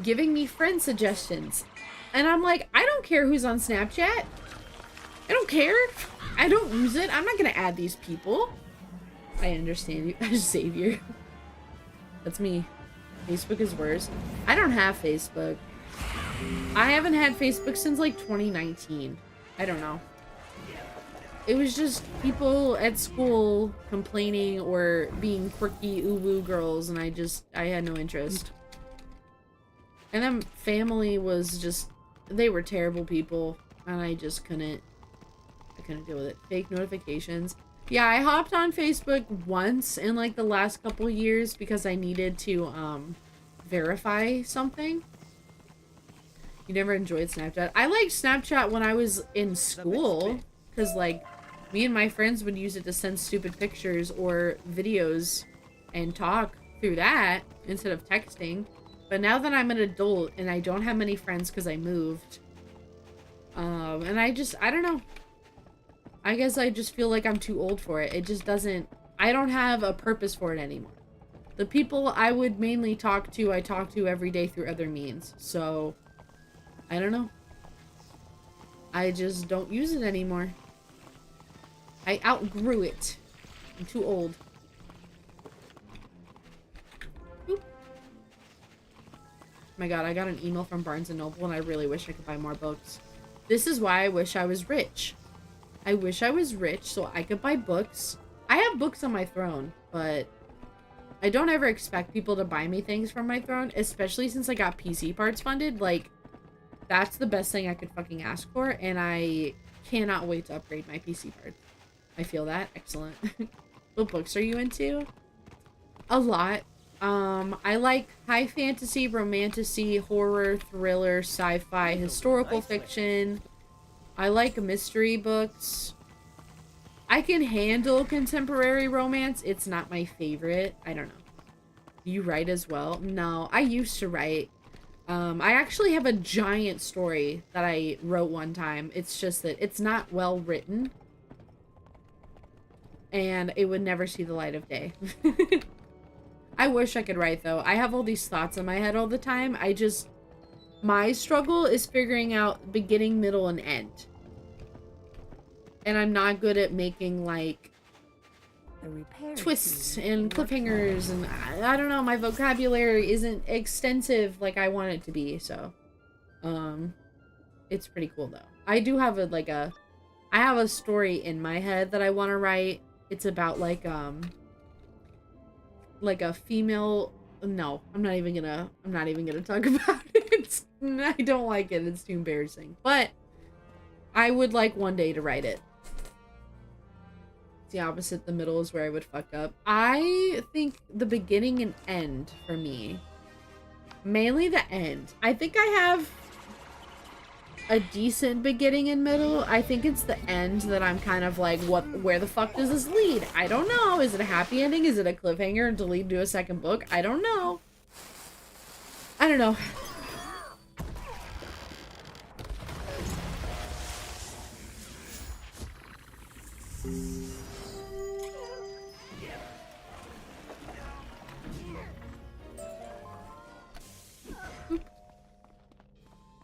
giving me friend suggestions. And I'm like, I don't care who's on Snapchat. I don't care. I don't use it. I'm not gonna add these people. I understand you. Savior. That's me. Facebook is worse. I don't have Facebook. I haven't had Facebook since like 2019. I don't know. It was just people at school complaining or being quirky uwu girls, and I had no interest. And then family was just, they were terrible people, and I just couldn't deal with it. Fake notifications. Yeah, I hopped on Facebook once in like the last couple years because I needed to verify something. You never enjoyed Snapchat? I liked Snapchat when I was in school because like me and my friends would use it to send stupid pictures or videos and talk through that instead of texting. But now that I'm an adult and I don't have many friends because I moved, and I don't know. I guess I just feel like I'm too old for it. It just doesn't, I don't have a purpose for it anymore. The people I would mainly talk to, I talk to every day through other means. So, I don't know. I just don't use it anymore. I outgrew it. I'm too old. Oop. My god, I got an email from Barnes & Noble and I really wish I could buy more books. This is why I wish I was rich. I wish I was rich so I could buy books. I have books on my throne, but I don't ever expect people to buy me things from my throne, especially since I got PC parts funded. Like, that's the best thing I could fucking ask for, and I cannot wait to upgrade my PC parts. I feel that. Excellent. What books are you into? A lot. I like high fantasy, romantasy, horror, thriller, sci-fi, historical fiction. I like mystery books. I can handle contemporary romance. It's not my favorite. I don't know. You write as well? No, I used to write. I actually have a giant story that I wrote one time. It's just that it's not well written. And it would never see the light of day. I wish I could write, though. I have all these thoughts in my head all the time. My struggle is figuring out beginning, middle, and end. And I'm not good at making, like, twists and cliffhangers, and I don't know, my vocabulary isn't extensive like I want it to be, so it's pretty cool though. I do have I have a story in my head that I want to write. It's about like a female, no, I'm not even gonna talk about it. I don't like it, it's too embarrassing, but I would like one day to write it. The opposite, the middle is where I would fuck up. I think the beginning and end for me. Mainly the end. I think I have a decent beginning and middle. I think it's the end that I'm kind of like, where the fuck does this lead? I don't know. Is it a happy ending? Is it a cliffhanger to lead to a second book? I don't know. I don't know.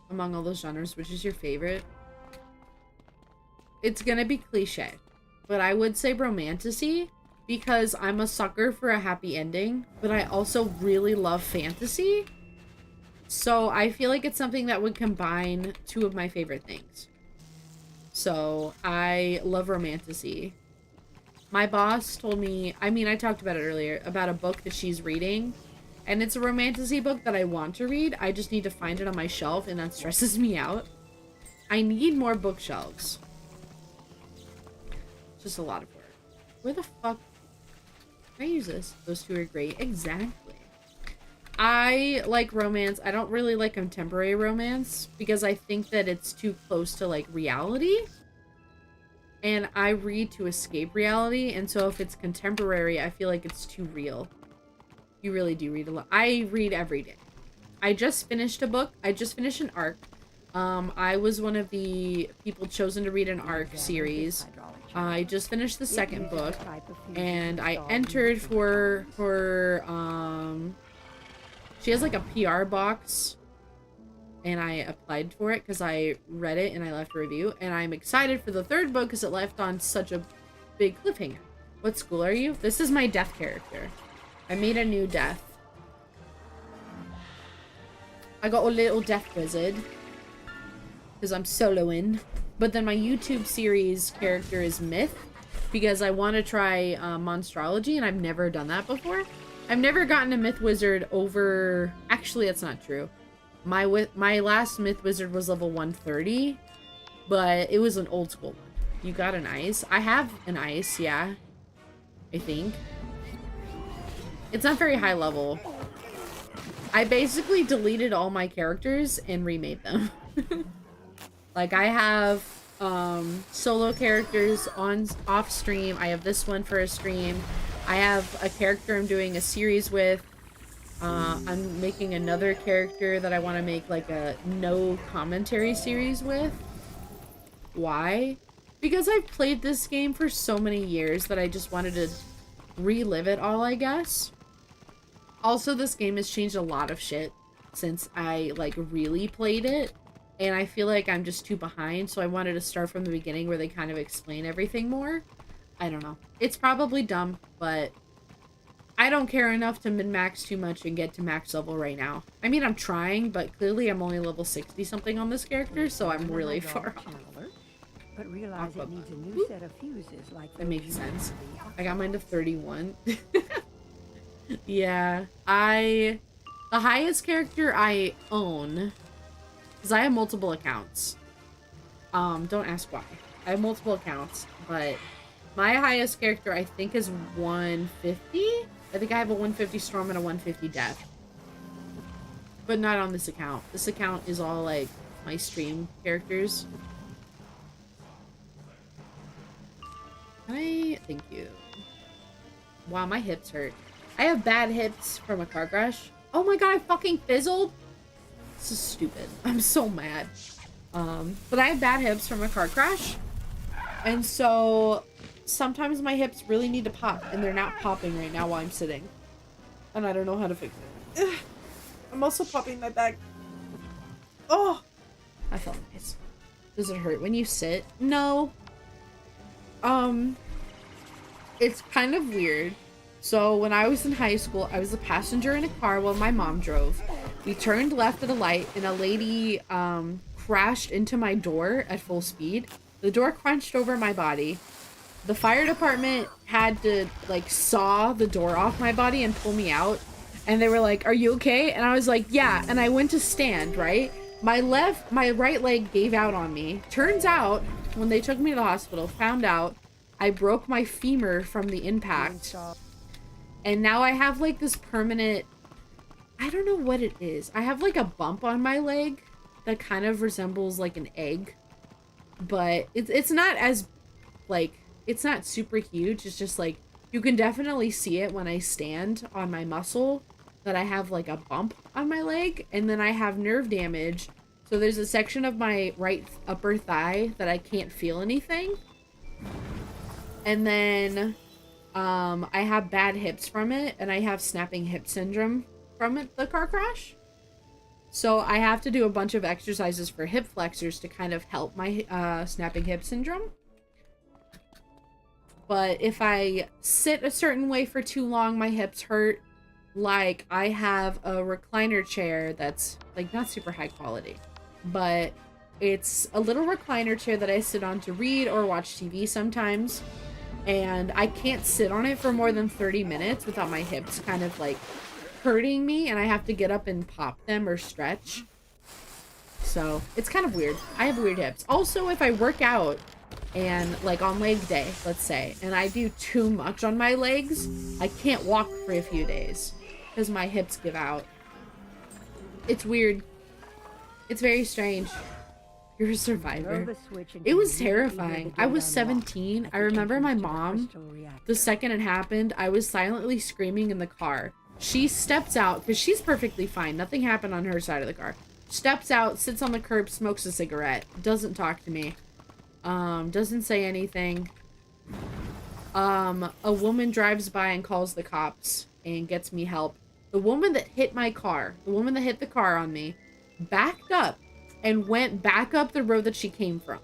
Among all those genres, which is your favorite? It's gonna be cliche, but I would say romantasy because I'm a sucker for a happy ending, but I also really love fantasy. So I feel like it's something that would combine two of my favorite things. So I love romantasy. My boss told me, I mean, I talked about it earlier, about a book that she's reading. And it's a romantasy book that I want to read. I just need to find it on my shelf, and that stresses me out. I need more bookshelves. It's just a lot of work. Where the fuck can I use this? Those two are great. Exactly. I like romance. I don't really like contemporary romance because I think that it's too close to like reality. And I read to escape reality, and so if it's contemporary, I feel like it's too real. You really do read a lot. I read every day. I just finished a book. I just finished an arc. I was one of the people chosen to read an arc series. I just finished the second book, and I entered for she has like a PR box, and I applied for it because I read it and I left a review, and I'm excited for the third book because it left on such a big cliffhanger. What school are you? This is my death character. I made a new death. I got a little death wizard because I'm soloing. But then my YouTube series character is Myth because I want to try monstrology, and I've never done that before. I've never gotten a Myth wizard over... Actually, that's not true. My last Myth wizard was level 130, but it was an old school one. You got an ice? I have an ice, yeah. I think. It's not very high level. I basically deleted all my characters and remade them. Like, I have solo characters off stream. I have this one for a stream. I have a character I'm doing a series with. I'm making another character that I want to make like a no commentary series with. Why? Because I've played this game for so many years that I just wanted to relive it all, I guess. Also, this game has changed a lot of shit since I, like, really played it. And I feel like I'm just too behind, so I wanted to start from the beginning where they kind of explain everything more. I don't know. It's probably dumb, but I don't care enough to min-max too much and get to max level right now. I mean, I'm trying, but clearly I'm only level 60-something on this character, so I'm really far off. But realize it needs a new set of fuses like that makes sense. I got mine to 31. Yeah, the highest character I own, because I have multiple accounts. Don't ask why. I have multiple accounts, but my highest character I think is 150. I think I have a 150 Storm and a 150 Death. But not on this account. This account is all like my stream characters. Thank you. Wow, my hips hurt. I have bad hips from a car crash. Oh my god, I fucking fizzled. This is stupid. I'm so mad. But I have bad hips from a car crash. And so sometimes my hips really need to pop, and they're not popping right now while I'm sitting. And I don't know how to fix it. Ugh. I'm also popping my back. Oh! I felt nice. Does it hurt when you sit? No. It's kind of weird. So when I was in high school, I was a passenger in a car while my mom drove. We turned left at a light, and a lady crashed into my door at full speed. The door crunched over my body. The fire department had to like saw the door off my body and pull me out. And they were like, "Are you okay?" And I was like, "Yeah." And I went to stand, right? My right leg gave out on me. Turns out, when they took me to the hospital, found out I broke my femur from the impact. And now I have like this permanent, I don't know what it is. I have like a bump on my leg that kind of resembles like an egg. But it's not as like, it's not super huge. It's just like, you can definitely see it when I stand on my muscle that I have like a bump on my leg. And then I have nerve damage. So there's a section of my right upper thigh that I can't feel anything. And then I have bad hips from it, and I have snapping hip syndrome from it, the car crash. So I have to do a bunch of exercises for hip flexors to kind of help my snapping hip syndrome. But if I sit a certain way for too long, my hips hurt. Like, I have a recliner chair that's like not super high quality, but it's a little recliner chair that I sit on to read or watch TV sometimes. And I can't sit on it for more than 30 minutes without my hips kind of like hurting me, and I have to get up and pop them or stretch. So it's kind of weird. I have weird hips. Also, if I work out and like on leg day, let's say, and I do too much on my legs, I can't walk for a few days because my hips give out. It's weird. It's very strange. You're a survivor. It was terrifying. I was 17. I remember my mom, the second it happened, I was silently screaming in the car. She steps out, because she's perfectly fine. Nothing happened on her side of the car. Steps out, sits on the curb, smokes a cigarette. Doesn't talk to me. Doesn't say anything. A woman drives by and calls the cops and gets me help. The woman that hit my car, the woman that hit the car on me, backed up and went back up the road that she came from.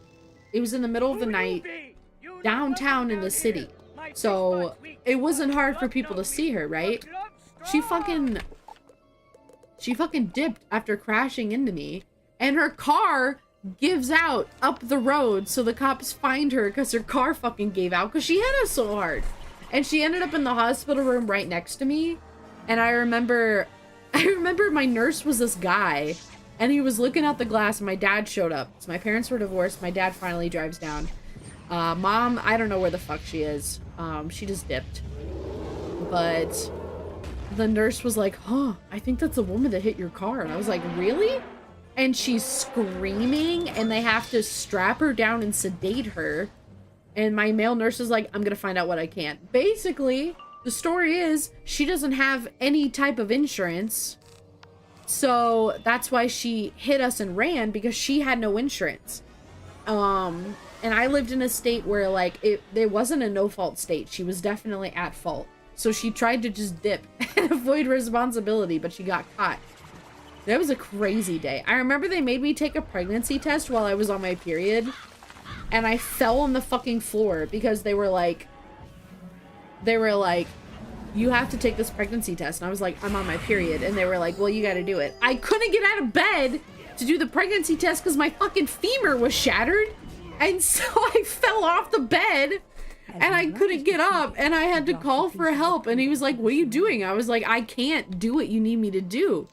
It was in the middle of the night, downtown in the city. So it wasn't hard for people to see her, right? She fucking dipped after crashing into me, and her car gives out up the road, so the cops find her because her car fucking gave out because she hit us so hard. And she ended up in the hospital room right next to me. And I remember my nurse was this guy, and he was looking out the glass, and my dad showed up. So my parents were divorced. My dad finally drives down. Mom, I don't know where the fuck she is. She just dipped. But the nurse was like, "Huh, I think that's the woman that hit your car." And I was like, "Really?" And she's screaming, and they have to strap her down and sedate her. And my male nurse is like, "I'm gonna find out what I can." Basically, the story is she doesn't have any type of insurance. So that's why she hit us and ran, because she had no insurance. And I lived in a state where like it wasn't a no-fault state. She was definitely at fault. So she tried to just dip and avoid responsibility, but she got caught. That was a crazy day. I remember they made me take a pregnancy test while I was on my period, and I fell on the fucking floor because they were like, "You have to take this pregnancy test." And I was like, "I'm on my period." And they were like, "Well, you got to do it." I couldn't get out of bed to do the pregnancy test because my fucking femur was shattered. And so I fell off the bed and I couldn't get up, and I had to call for help. And he was like, "What are you doing?" I was like, "I can't do what you need me to do."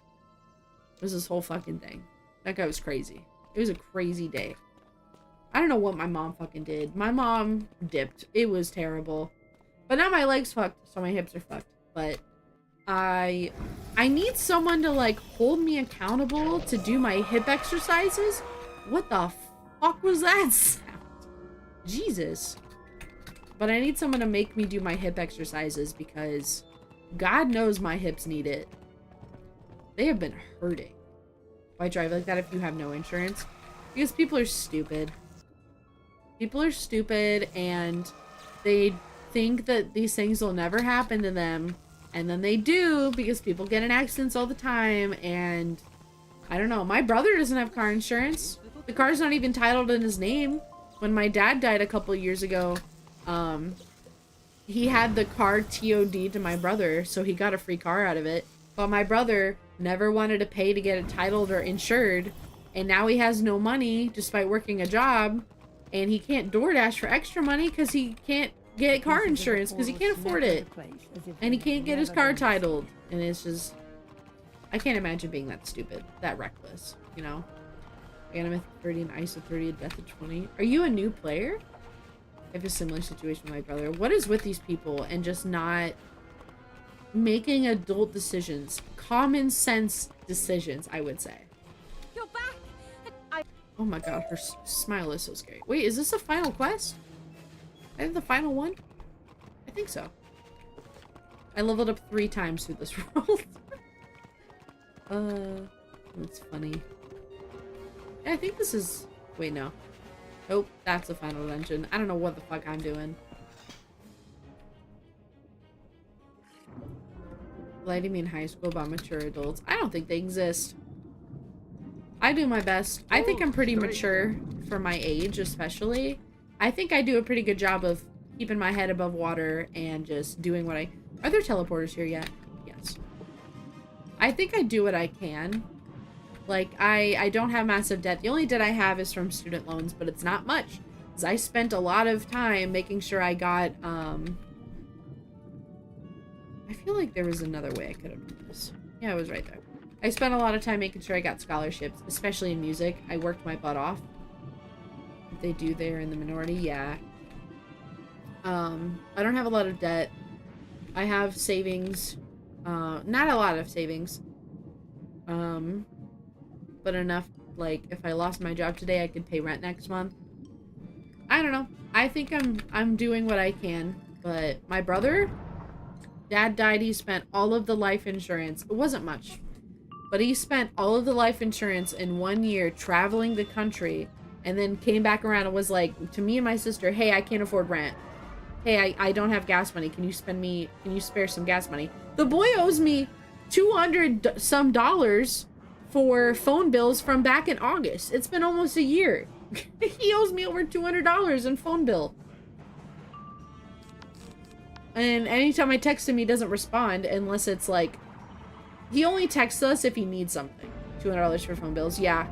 It was this whole fucking thing. That guy was crazy. It was a crazy day. I don't know what my mom fucking did. My mom dipped. It was terrible. But now my leg's fucked, so my hips are fucked. But I need someone to like hold me accountable to do my hip exercises. What the fuck was that sound? Jesus. But I need someone to make me do my hip exercises because God knows my hips need it. They have been hurting. Why drive like that if you have no insurance? Because people are stupid. People are stupid and they think that these things will never happen to them. And then they do because people get in accidents all the time. And I don't know. My brother doesn't have car insurance. The car's not even titled in his name. When my dad died a couple years ago, he had the car TOD to my brother, so he got a free car out of it. But my brother never wanted to pay to get it titled or insured, and now he has no money despite working a job, and he can't DoorDash for extra money because he can't get car insurance because he can't afford it, and he can't get his car titled. And it's just, I can't imagine being that stupid, that reckless, you know? Animath 30 and Ice of 30 and Death of 20. Are you a new player? I have a similar situation with my brother. What is with these people and just not making adult decisions? Common sense decisions, I would say. You're back. Oh my god, her smile is so scary. Wait, is this a final quest? I have the final one? I think so. I leveled up 3 times through this world. That's funny. Yeah, I think this is... Wait, no. Nope, that's the final dungeon. I don't know what the fuck I'm doing. Lighting me in high school about mature adults. I don't think they exist. I do my best. I think I'm pretty mature for my age, especially. I think I do a pretty good job of keeping my head above water and just doing what I... Are there teleporters here yet? Yes. I think I do what I can. Like, I don't have massive debt. The only debt I have is from student loans, but it's not much. Because I spent a lot of time making sure I got, I feel like there was another way I could have done this. Yeah, it was right there. I spent a lot of time making sure I got scholarships, especially in music. I worked my butt off. If they do, they're in the minority, yeah. I don't have a lot of debt. I have savings. Not a lot of savings. But enough, like, if I lost my job today, I could pay rent next month. I don't know. I think I'm doing what I can. But my brother, dad died, he spent all of the life insurance. It wasn't much. But he spent all of the life insurance in 1 year traveling the country, and then came back around and was like, to me and my sister, hey, I can't afford rent. Hey, I don't have gas money. Can you spare some gas money? The boy owes me $200 some for phone bills from back in August. It's been almost a year. He owes me over $200 in phone bill. And anytime I text him, he doesn't respond unless it's like... He only texts us if he needs something. $200 for phone bills. Yeah.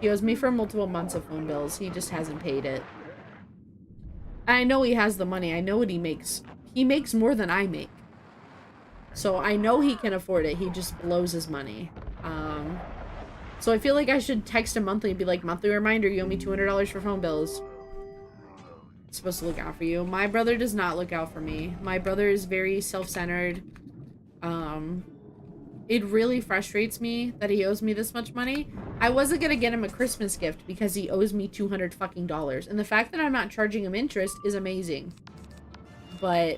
He owes me for multiple months of phone bills. He just hasn't paid it. I know he has the money. I know what he makes. He makes more than I make. So I know he can afford it. He just blows his money. So I feel like I should text him monthly and be like, monthly reminder, you owe me $200 for phone bills. I'm supposed to look out for you. My brother does not look out for me. My brother is very self-centered. It really frustrates me that he owes me this much money. I wasn't gonna get him a Christmas gift because he owes me $200 fucking dollars. And the fact that I'm not charging him interest is amazing. But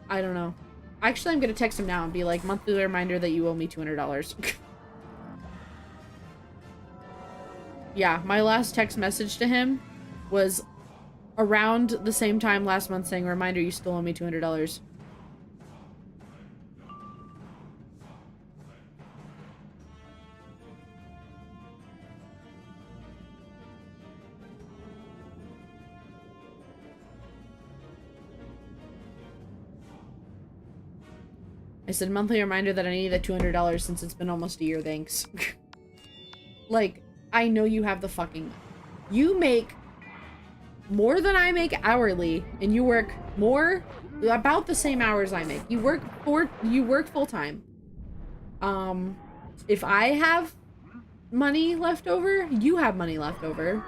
I don't know. Actually, I'm gonna text him now and be like, monthly reminder that you owe me $200. Yeah, my last text message to him was around the same time last month saying, reminder, you still owe me $200. I said, monthly reminder that I need that $200 since it's been almost a year, thanks. Like, I know you have the fucking... You make more than I make hourly, and you work more... About the same hours I make. You work full-time. If I have money left over, you have money left over.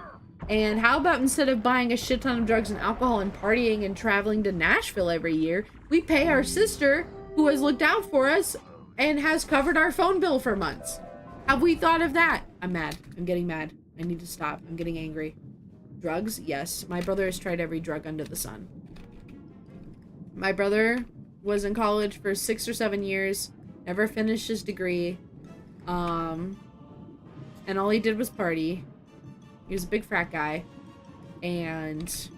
And how about instead of buying a shit ton of drugs and alcohol and partying and traveling to Nashville every year, we pay our sister... who has looked out for us and has covered our phone bill for months. Have we thought of that? I'm mad. I'm getting mad. I need to stop. I'm getting angry. Drugs? Yes. My brother has tried every drug under the sun. My brother was in college for 6 or 7 years, never finished his degree. and all he did was party. He was a big frat guy. And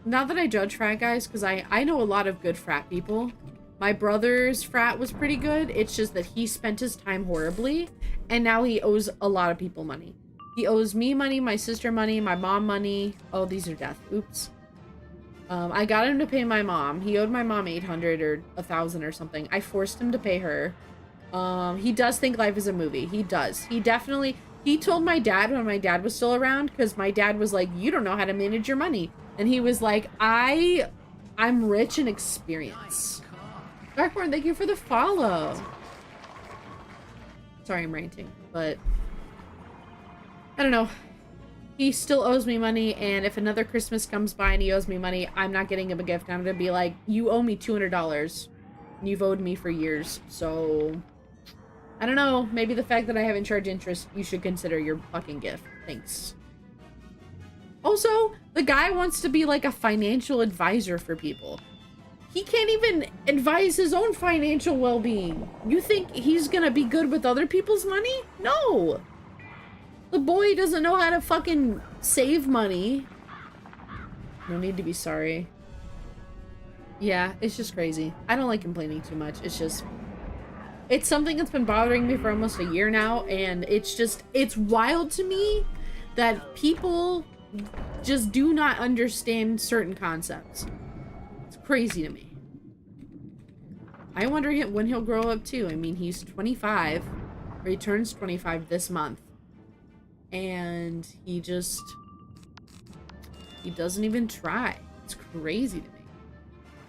not that I judge frat guys, because I know a lot of good frat people. My brother's frat was pretty good. It's just that he spent his time horribly, and now he owes a lot of people money. He owes me money, my sister money, my mom money. Oh, these are death. Oops. I got him to pay my mom. He owed my mom 800 or 1,000 or something. I forced him to pay her. He does think life is a movie. He does. He told my dad when my dad was still around, because my dad was like, you don't know how to manage your money. And he was like, I'm rich in experience. Darkborn, thank you for the follow. Sorry, I'm ranting, but I don't know. He still owes me money, and if another Christmas comes by and he owes me money, I'm not getting him a gift. I'm gonna be like, you owe me $200. You've owed me for years, so I don't know. Maybe the fact that I haven't charged interest, you should consider your fucking gift. Thanks. Also, the guy wants to be like a financial advisor for people. He can't even advise his own financial well-being. You think he's gonna be good with other people's money? No! The boy doesn't know how to fucking save money. No need to be sorry. Yeah, it's just crazy. I don't like complaining too much. It's something that's been bothering me for almost a year now, and it's wild to me that people just do not understand certain concepts. It's crazy to me. I wonder when he'll grow up too. I mean, he's 25, or he turns 25 this month. And he doesn't even try. It's crazy to me.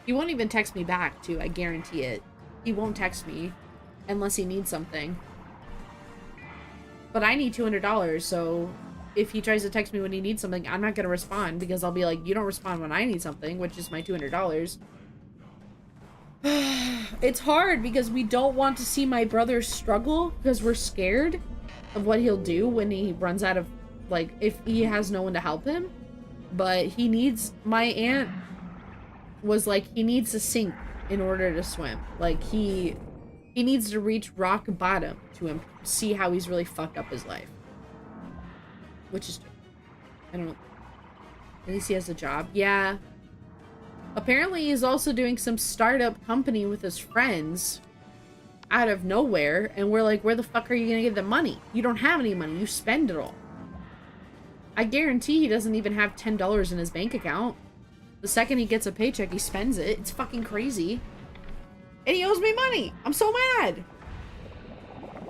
He won't even text me back too, I guarantee it. He won't text me unless he needs something. But I need $200, so if he tries to text me when he needs something, I'm not gonna respond, because I'll be like, you don't respond when I need something, which is my $200. It's hard because we don't want to see my brother struggle, because we're scared of what he'll do when he runs out of, like, if he has no one to help him. But my aunt was like, he needs to sink in order to swim. Like, he needs to reach rock bottom to see how he's really fucked up his life. Which is, I don't know. At least he has a job. Yeah. Apparently he's also doing some startup company with his friends out of nowhere, and we're like, where the fuck are you gonna get the money? You don't have any money. You spend it all. I guarantee he doesn't even have $10 in his bank account. The second he gets a paycheck, he spends it. It's fucking crazy. And he owes me money. I'm so mad.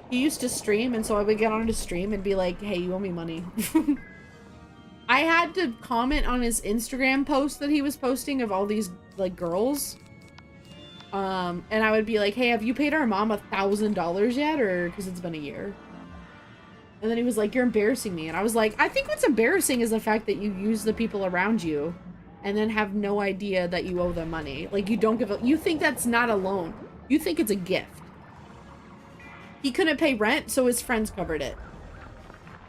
He used to stream, and so I would get on his stream and be like, hey, you owe me money. I had to comment on his Instagram post that he was posting of all these, like, girls. And I would be like, hey, have you paid our mom $1,000 yet? Or, because it's been a year. And then he was like, you're embarrassing me. And I was like, I think what's embarrassing is the fact that you use the people around you and then have no idea that you owe them money. Like, you don't you think that's not a loan. You think it's a gift. He couldn't pay rent, so his friends covered it.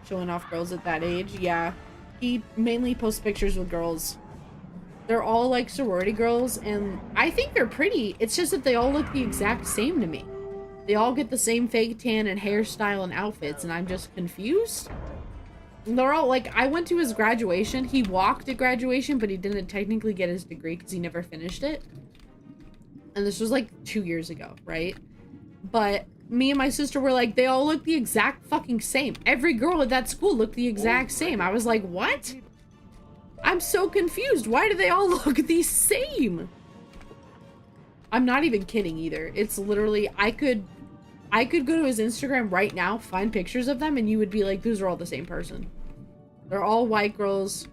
Showing off girls at that age, yeah. He mainly posts pictures with girls. They're all like sorority girls, and I think they're pretty. It's just that they all look the exact same to me. They all get the same fake tan and hairstyle and outfits, and I'm just confused. And they're all like, I went to his graduation. He walked at graduation, but he didn't technically get his degree because he never finished it. And this was like 2 years ago, right? But me and my sister were like, they all look the exact fucking same. Every girl at that school looked the exact same. I was like, what? I'm so confused. Why do they all look the same? I'm not even kidding either. It's literally, I could go to his Instagram right now, find pictures of them, and you would be like, those are all the same person. They're all white girls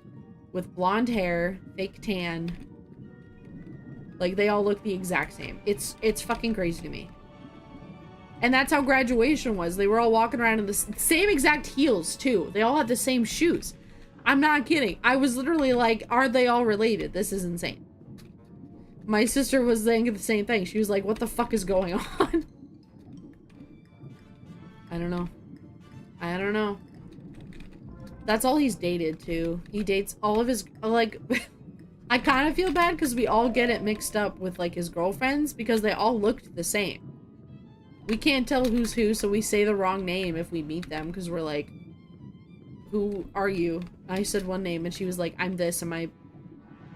with blonde hair, fake tan. Like, they all look the exact same. It's fucking crazy to me. And that's how graduation was. They were all walking around in the same exact heels, too. They all had the same shoes. I'm not kidding. I was literally like, are they all related? This is insane. My sister was saying the same thing. She was like, what the fuck is going on? I don't know. I don't know. That's all he's dated, too. He dates all of his, like... I kind of feel bad because we all get it mixed up with, like, his girlfriends because they all looked the same. We can't tell who's who, so we say the wrong name if we meet them, because we're like, who are you? I said one name, and she was like, I'm this,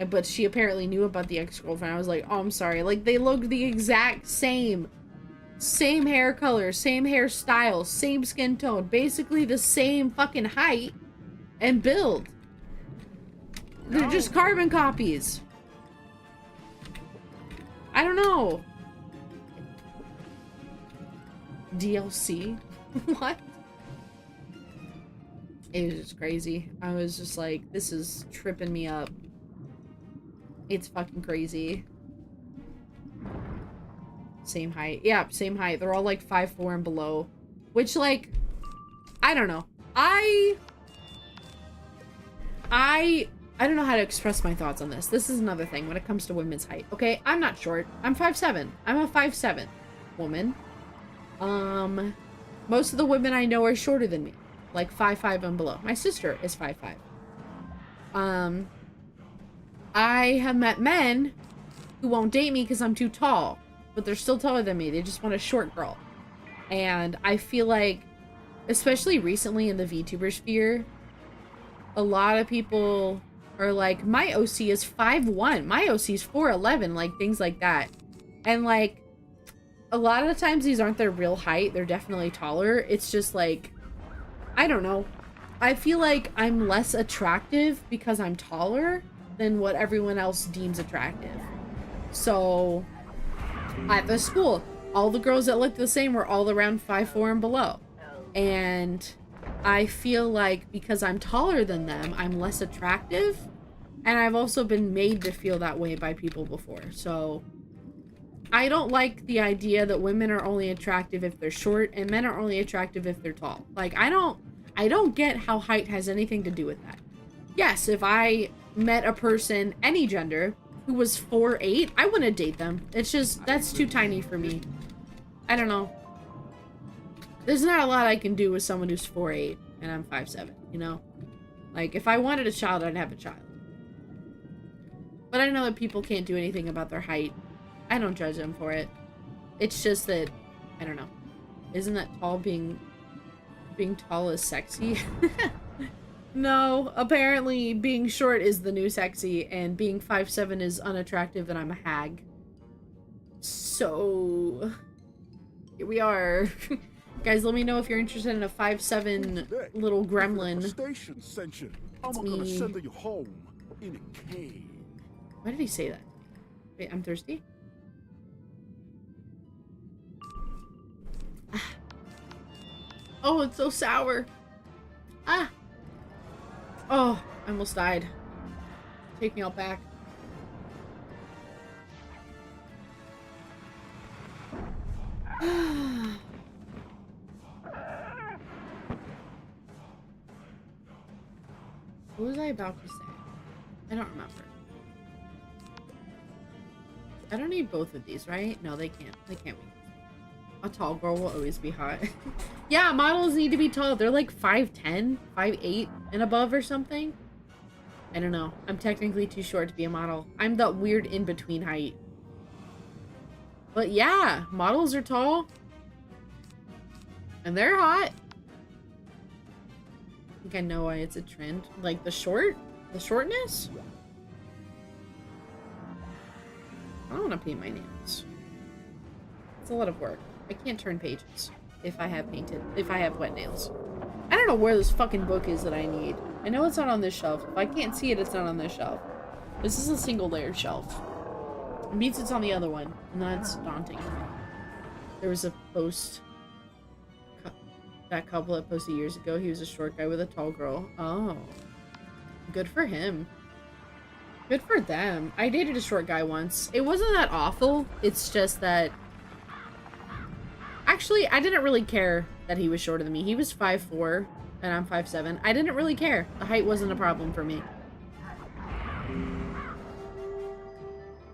but she apparently knew about the ex-girlfriend. I was like, oh, I'm sorry. Like, they look the exact same. Same hair color, same hairstyle, same skin tone, basically the same fucking height and build. They're just carbon copies. I don't know. DLC? What? It was just crazy. I was just like, this is tripping me up. It's fucking crazy. Same height. Yeah, same height. They're all like 5'4" and below. Which, like, I don't know. I don't know how to express my thoughts on this. This is another thing when it comes to women's height. Okay, I'm not short. I'm 5'7". I'm a 5'7" woman. Most of the women I know are shorter than me. Like 5'5" and below. My sister is 5'5". I have met men who won't date me because I'm too tall. But they're still taller than me. They just want a short girl. And I feel like, especially recently in the VTuber sphere, a lot of people are like, my OC is 5'1". My OC is 4'11", like things like that. And like, a lot of the times these aren't their real height. They're definitely taller. It's just like, I don't know. I feel like I'm less attractive because I'm taller than what everyone else deems attractive. So at the school, all the girls that looked the same were all around 5'4" and below. And I feel like because I'm taller than them, I'm less attractive. And I've also been made to feel that way by people before. So I don't like the idea that women are only attractive if they're short and men are only attractive if they're tall. Like, I don't get how height has anything to do with that. Yes, if I met a person, any gender, who was 4'8", I wouldn't date them. It's just, that's too tiny for me. I don't know. There's not a lot I can do with someone who's 4'8", and I'm 5'7", you know? Like, if I wanted a child, I'd have a child. But I know that people can't do anything about their height. I don't judge them for it. It's just that, I don't know. Isn't that tall being tall is sexy? No, apparently being short is the new sexy, and being 5'7" is unattractive, and I'm a hag. So, here we are. Guys, let me know if you're interested in a 5'7" little gremlin. Station sent you. I'm It's gonna me. send you home in a cave. Why did he say that? Wait, I'm thirsty? Ah. Oh, it's so sour. Ah. Oh, I almost died. Take me out back. What was I about to say? I don't remember. I don't need both of these, right? No, they can't. They can't be. A tall girl will always be hot. Yeah, models need to be tall. They're like 5'10", 5'8", and above or something. I don't know. I'm technically too short to be a model. I'm that weird in-between height. But yeah, models are tall. And they're hot. I think I know why it's a trend. Like the shortness? I don't want to paint my nails. It's a lot of work. I can't turn pages if I have wet nails. I don't know where this fucking book is that I need. I know it's not on this shelf. If I can't see it, it's not on this shelf. This is a single layered shelf. It means it's on the other one, and that's daunting to me. There was a post, that couple that posted years ago. He was a short guy with a tall girl. Oh, good for him. Good for them. I dated a short guy once. It wasn't that awful. It's just that... Actually, I didn't really care that he was shorter than me. He was 5'4", and I'm 5'7". I didn't really care. The height wasn't a problem for me.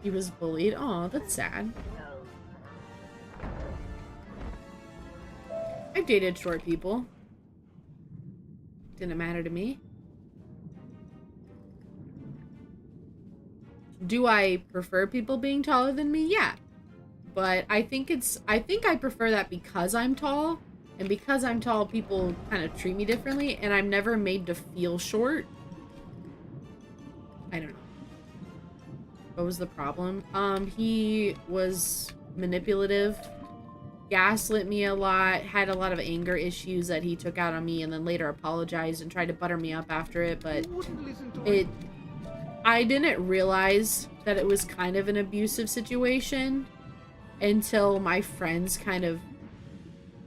He was bullied. Aw, that's sad. I've dated short people. Didn't matter to me. Do I prefer people being taller than me? Yeah. But I think I prefer that because I'm tall. And because I'm tall, people kind of treat me differently. And I'm never made to feel short. I don't know. What was the problem? He was manipulative. Gaslit me a lot. Had a lot of anger issues that he took out on me. And then later apologized and tried to butter me up after it. But I didn't realize that it was kind of an abusive situation until my friends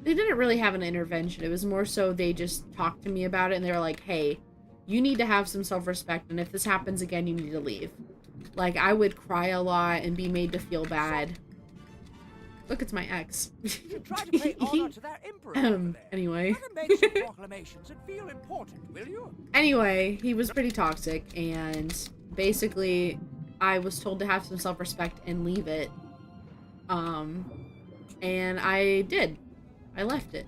they didn't really have an intervention. It was more so they just talked to me about it and they were like, hey, you need to have some self-respect, and if this happens again, you need to leave. Like, I would cry a lot and be made to feel bad. Look, it's my ex. You try to pay honor to that emperor over there. Anyway. Let him make some proclamations and feel important, will you? Anyway, he was pretty toxic, and basically, I was told to have some self-respect and leave it. And I did. I left it.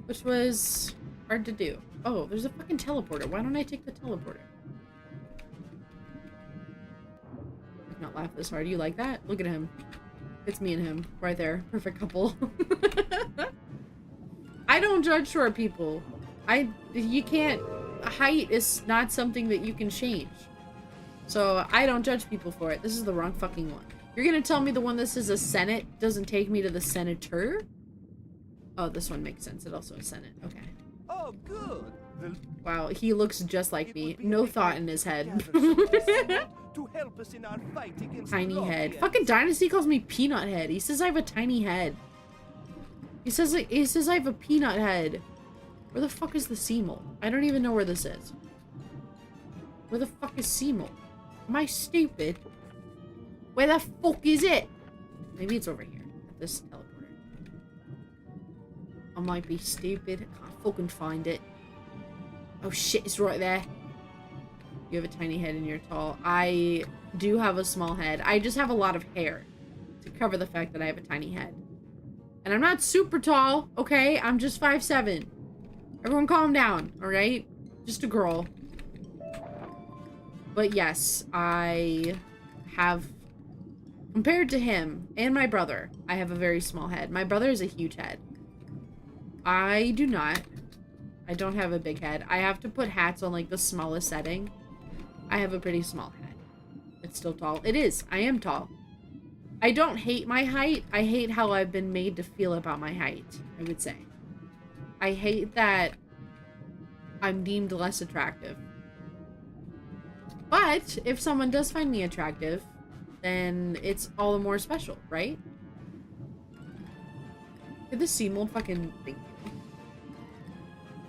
Which was hard to do. Oh, there's a fucking teleporter. Why don't I take the teleporter? I cannot laugh this hard. You like that? Look at him. It's me and him. Right there. Perfect couple. I don't judge short people. You can't... Height is not something that you can change. So, I don't judge people for it. This is the wrong fucking one. You're gonna tell me the one that says a Senate doesn't take me to the senator? Oh, this one makes sense. It also is Senate. Okay. Oh, good. Wow, he looks just like me. No thought in his head. To help us in our fight against Tiny the head. Lothians. Fucking Dynasty calls me Peanut Head. He says I have a tiny head. He says I have a peanut head. Where the fuck is the Seymour? I don't even know where this is. Where the fuck is Seymour? Am I stupid? Where the fuck is it? Maybe it's over here. At this teleporter. I might be stupid. I can't fucking find it. Oh shit, it's right there. You have a tiny head and you're tall. I do have a small head. I just have a lot of hair to cover the fact that I have a tiny head. And I'm not super tall, okay? I'm just 5'7". Everyone calm down, alright? Just a girl. But yes, I have... Compared to him and my brother, I have a very small head. My brother has a huge head. I do not. I don't have a big head. I have to put hats on like the smallest setting. I have a pretty small head. It's still tall. It is. I am tall. I don't hate my height. I hate how I've been made to feel about my height, I would say. I hate that I'm deemed less attractive. But if someone does find me attractive, then it's all the more special, right? Did the Seymour fucking... Thank you.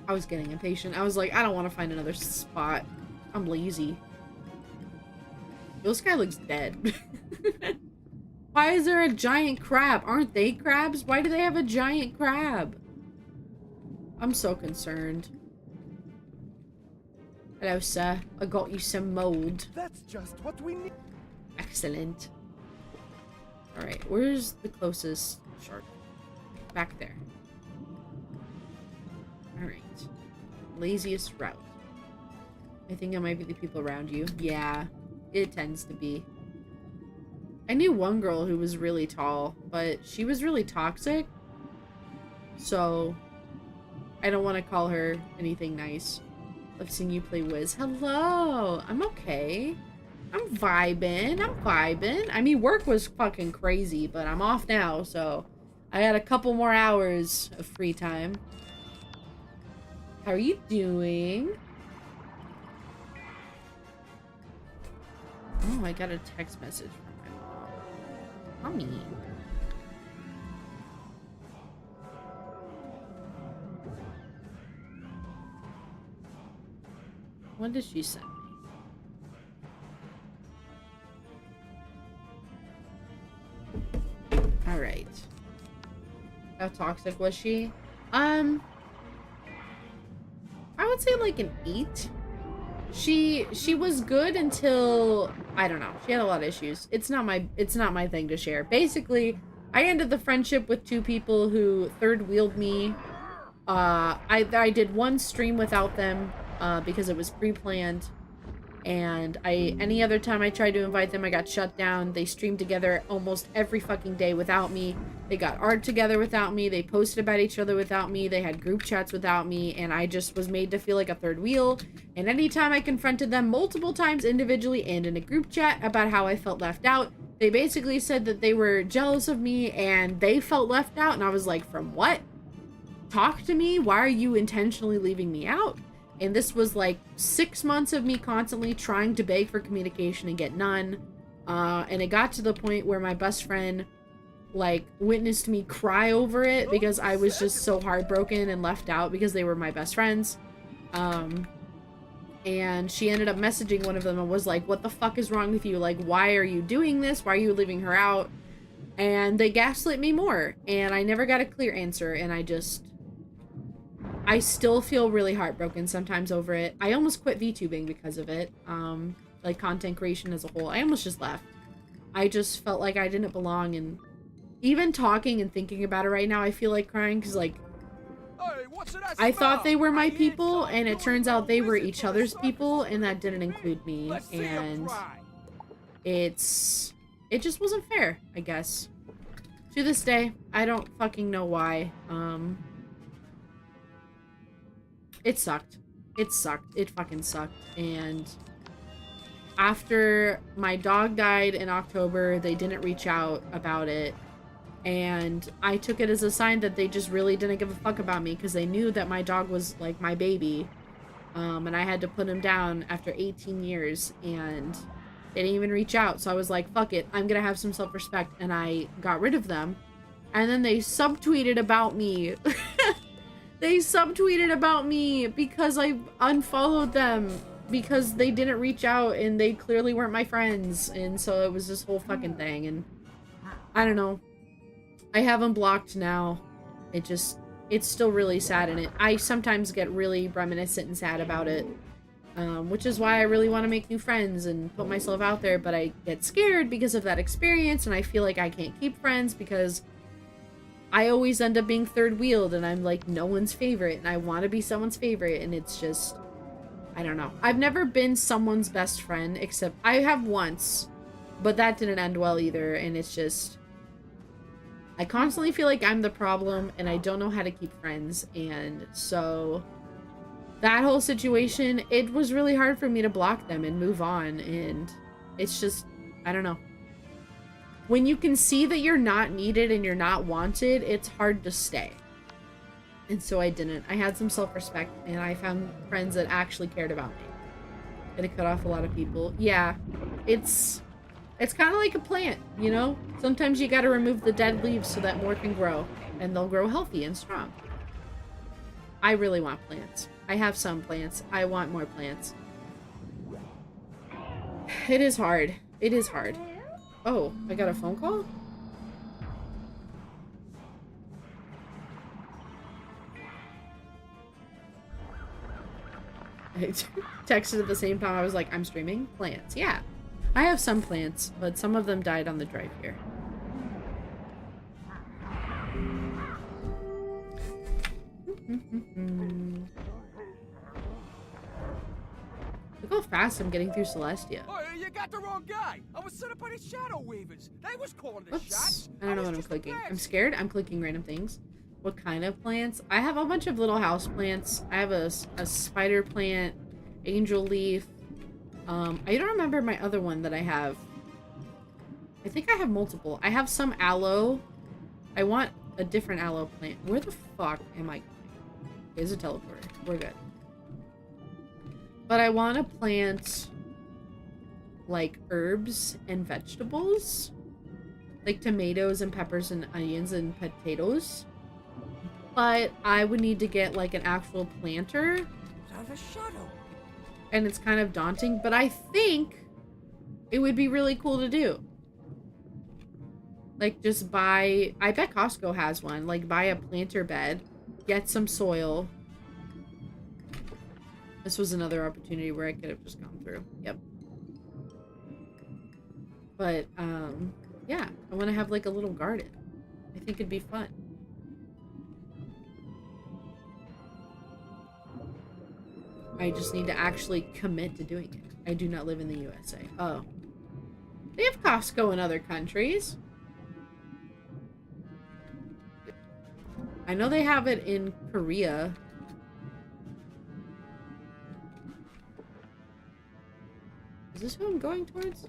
I was getting impatient. I was like, I don't want to find another spot. I'm lazy. This guy looks dead. Why is there a giant crab? Aren't they crabs? Why do they have a giant crab? I'm so concerned. Hello, sir. I got you some mold. That's just what we need. Excellent. Alright, where's the closest shark? Back there. Alright. Laziest route. I think it might be the people around you. Yeah, it tends to be. I knew one girl who was really tall, but she was really toxic. So, I don't want to call her anything nice. Love seeing you play Wiz. Hello! I'm okay. I'm vibing. I'm vibing. I mean, work was fucking crazy, but I'm off now, so I had a couple more hours of free time. How are you doing? Oh, I got a text message from my mom. Mommy. What did she send me? Alright. How toxic was she? I would say like an 8. She was good until, I don't know. She had a lot of issues. It's not my thing to share. Basically, I ended the friendship with 2 people who third wheeled me. I did one stream without them because it was pre-planned. And any other time I tried to invite them, I got shut down. They streamed together almost every fucking day without me. They got art together without me. They posted about each other without me. They had group chats without me. And I just was made to feel like a third wheel. And anytime I confronted them multiple times individually and in a group chat about how I felt left out, they basically said that they were jealous of me and they felt left out. And I was like, from what? Talk to me? Why are you intentionally leaving me out? And this was like 6 months of me constantly trying to beg for communication and get none. And it got to the point where my best friend like witnessed me cry over it because I was just so heartbroken and left out because they were my best friends. And she ended up messaging one of them and was like, what the fuck is wrong with you? Like, why are you doing this? Why are you leaving her out? And they gaslit me more. And I never got a clear answer. And I still feel really heartbroken sometimes over it. I almost quit VTubing because of it. Like content creation as a whole. I almost just left. I just felt like I didn't belong, and even talking and thinking about it right now, I feel like crying because like I thought they were my people, and it turns out they were each other's people, and that didn't include me. And it just wasn't fair, I guess. To this day, I don't fucking know why. It sucked. It sucked. It fucking sucked. And after my dog died in October, they didn't reach out about it. And I took it as a sign that they just really didn't give a fuck about me because they knew that my dog was like my baby. And I had to put him down after 18 years and they didn't even reach out. So I was like, fuck it. I'm going to have some self-respect. And I got rid of them. And then they subtweeted about me. They subtweeted about me because I unfollowed them because they didn't reach out and they clearly weren't my friends. And so it was this whole fucking thing. And I don't know. I have them blocked now. It's still really sad. And I sometimes get really reminiscent and sad about it. Which is why I really want to make new friends and put myself out there. But I get scared because of that experience. And I feel like I can't keep friends because I always end up being third wheeled and I'm like no one's favorite and I want to be someone's favorite, and it's just, I don't know. I've never been someone's best friend, except I have once, but that didn't end well either. And it's just, I constantly feel like I'm the problem and I don't know how to keep friends. And so that whole situation, it was really hard for me to block them and move on. And it's just, I don't know. When you can see that you're not needed and you're not wanted, it's hard to stay. And so I didn't. I had some self-respect and I found friends that actually cared about me. And it cut off a lot of people. Yeah, it's kind of like a plant, you know? Sometimes you gotta remove the dead leaves so that more can grow. And they'll grow healthy and strong. I really want plants. I have some plants. I want more plants. It is hard. It is hard. Oh, I got a phone call? I texted at the same time. I was like, I'm streaming plants. Yeah, I have some plants, but some of them died on the drive here. Look how fast I'm getting through Celestia. Oh, you got the wrong guy. I was set up by the Shadow Weavers. They was calling the Whoops. shots. I don't know what I'm clicking. I'm scared. I'm clicking random things. What kind of plants? I have a bunch of little house plants. I have a spider plant, angel leaf. I don't remember my other one that I have. I think I have multiple. I have some aloe. I want a different aloe plant. Where the fuck am I going? There's a teleporter. We're good. But I want to plant like herbs and vegetables, like tomatoes and peppers and onions and potatoes. But I would need to get like an actual planter, and it's kind of daunting, but I think it would be really cool to do. Like just buy, I bet Costco has one, like buy a planter bed, get some soil. This was another opportunity where I could have just gone through. Yep. But, yeah. I want to have, like, a little garden. I think it'd be fun. I just need to actually commit to doing it. I do not live in the USA. Oh. They have Costco in other countries. I know they have it in Korea. Is this who I'm going towards?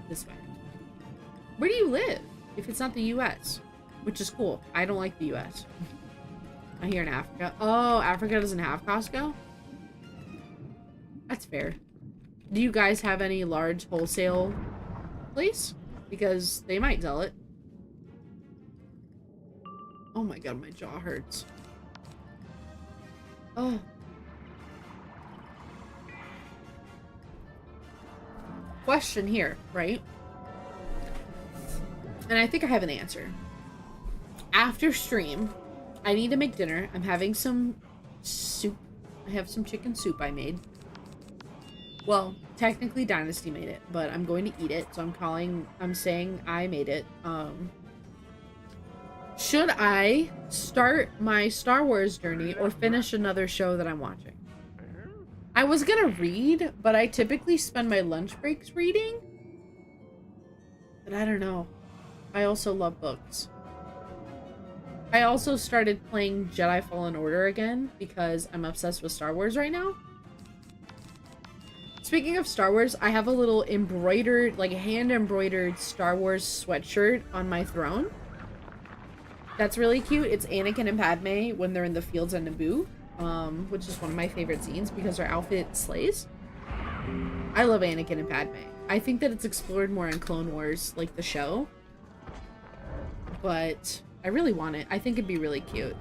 This way. Where do you live? If it's not the US. Which is cool. I don't like the US. I'm here in Africa. Oh, Africa doesn't have Costco? That's fair. Do you guys have any large wholesale place? Because they might sell it. Oh my god, my jaw hurts. Oh. Question here, right? And I think I have an answer. After stream, I need to make dinner. I'm having some soup. I have some chicken soup I made. Well, technically Dynasty made it, but I'm going to eat it, so I'm saying I made it. Should I start my Star Wars journey or finish another show that I'm watching? I was gonna read, but I typically spend my lunch breaks reading. But I don't know. I also love books. I also started playing Jedi Fallen Order again because I'm obsessed with Star Wars right now. Speaking of Star Wars, I have a little embroidered, like hand-embroidered Star Wars sweatshirt on my throne. That's really cute. It's Anakin and Padme when they're in the fields on Naboo, which is one of my favorite scenes because their outfit slays. I love Anakin and Padme. I think that it's explored more in Clone Wars, like the show. But I really want it. I think it'd be really cute.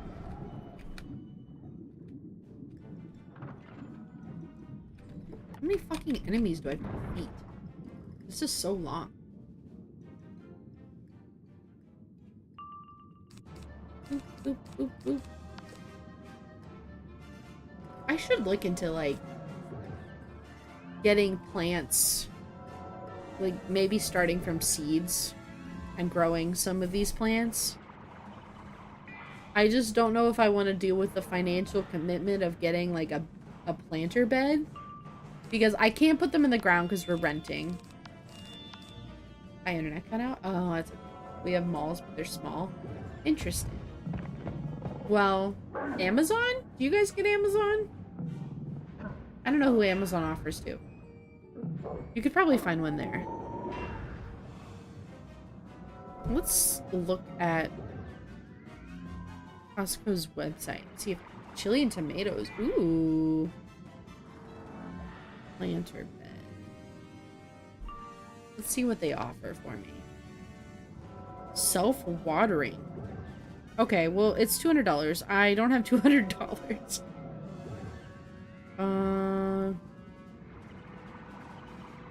How many fucking enemies do I have to defeat? This is so long. Boop, boop, boop, boop. I should look into, like, getting plants, like, maybe starting from seeds and growing some of these plants. I just don't know if I want to deal with the financial commitment of getting, like, a planter bed. Because I can't put them in the ground because we're renting. My internet cut out? Oh, that's okay. We have malls, but they're small. Interesting. Well, Amazon? Do you guys get Amazon? I don't know who Amazon offers to. You could probably find one there. Let's look at Costco's website. See if chili and tomatoes. Ooh. Planter bed. Let's see what they offer for me. Self-watering. Okay, well, it's $200. I don't have $200.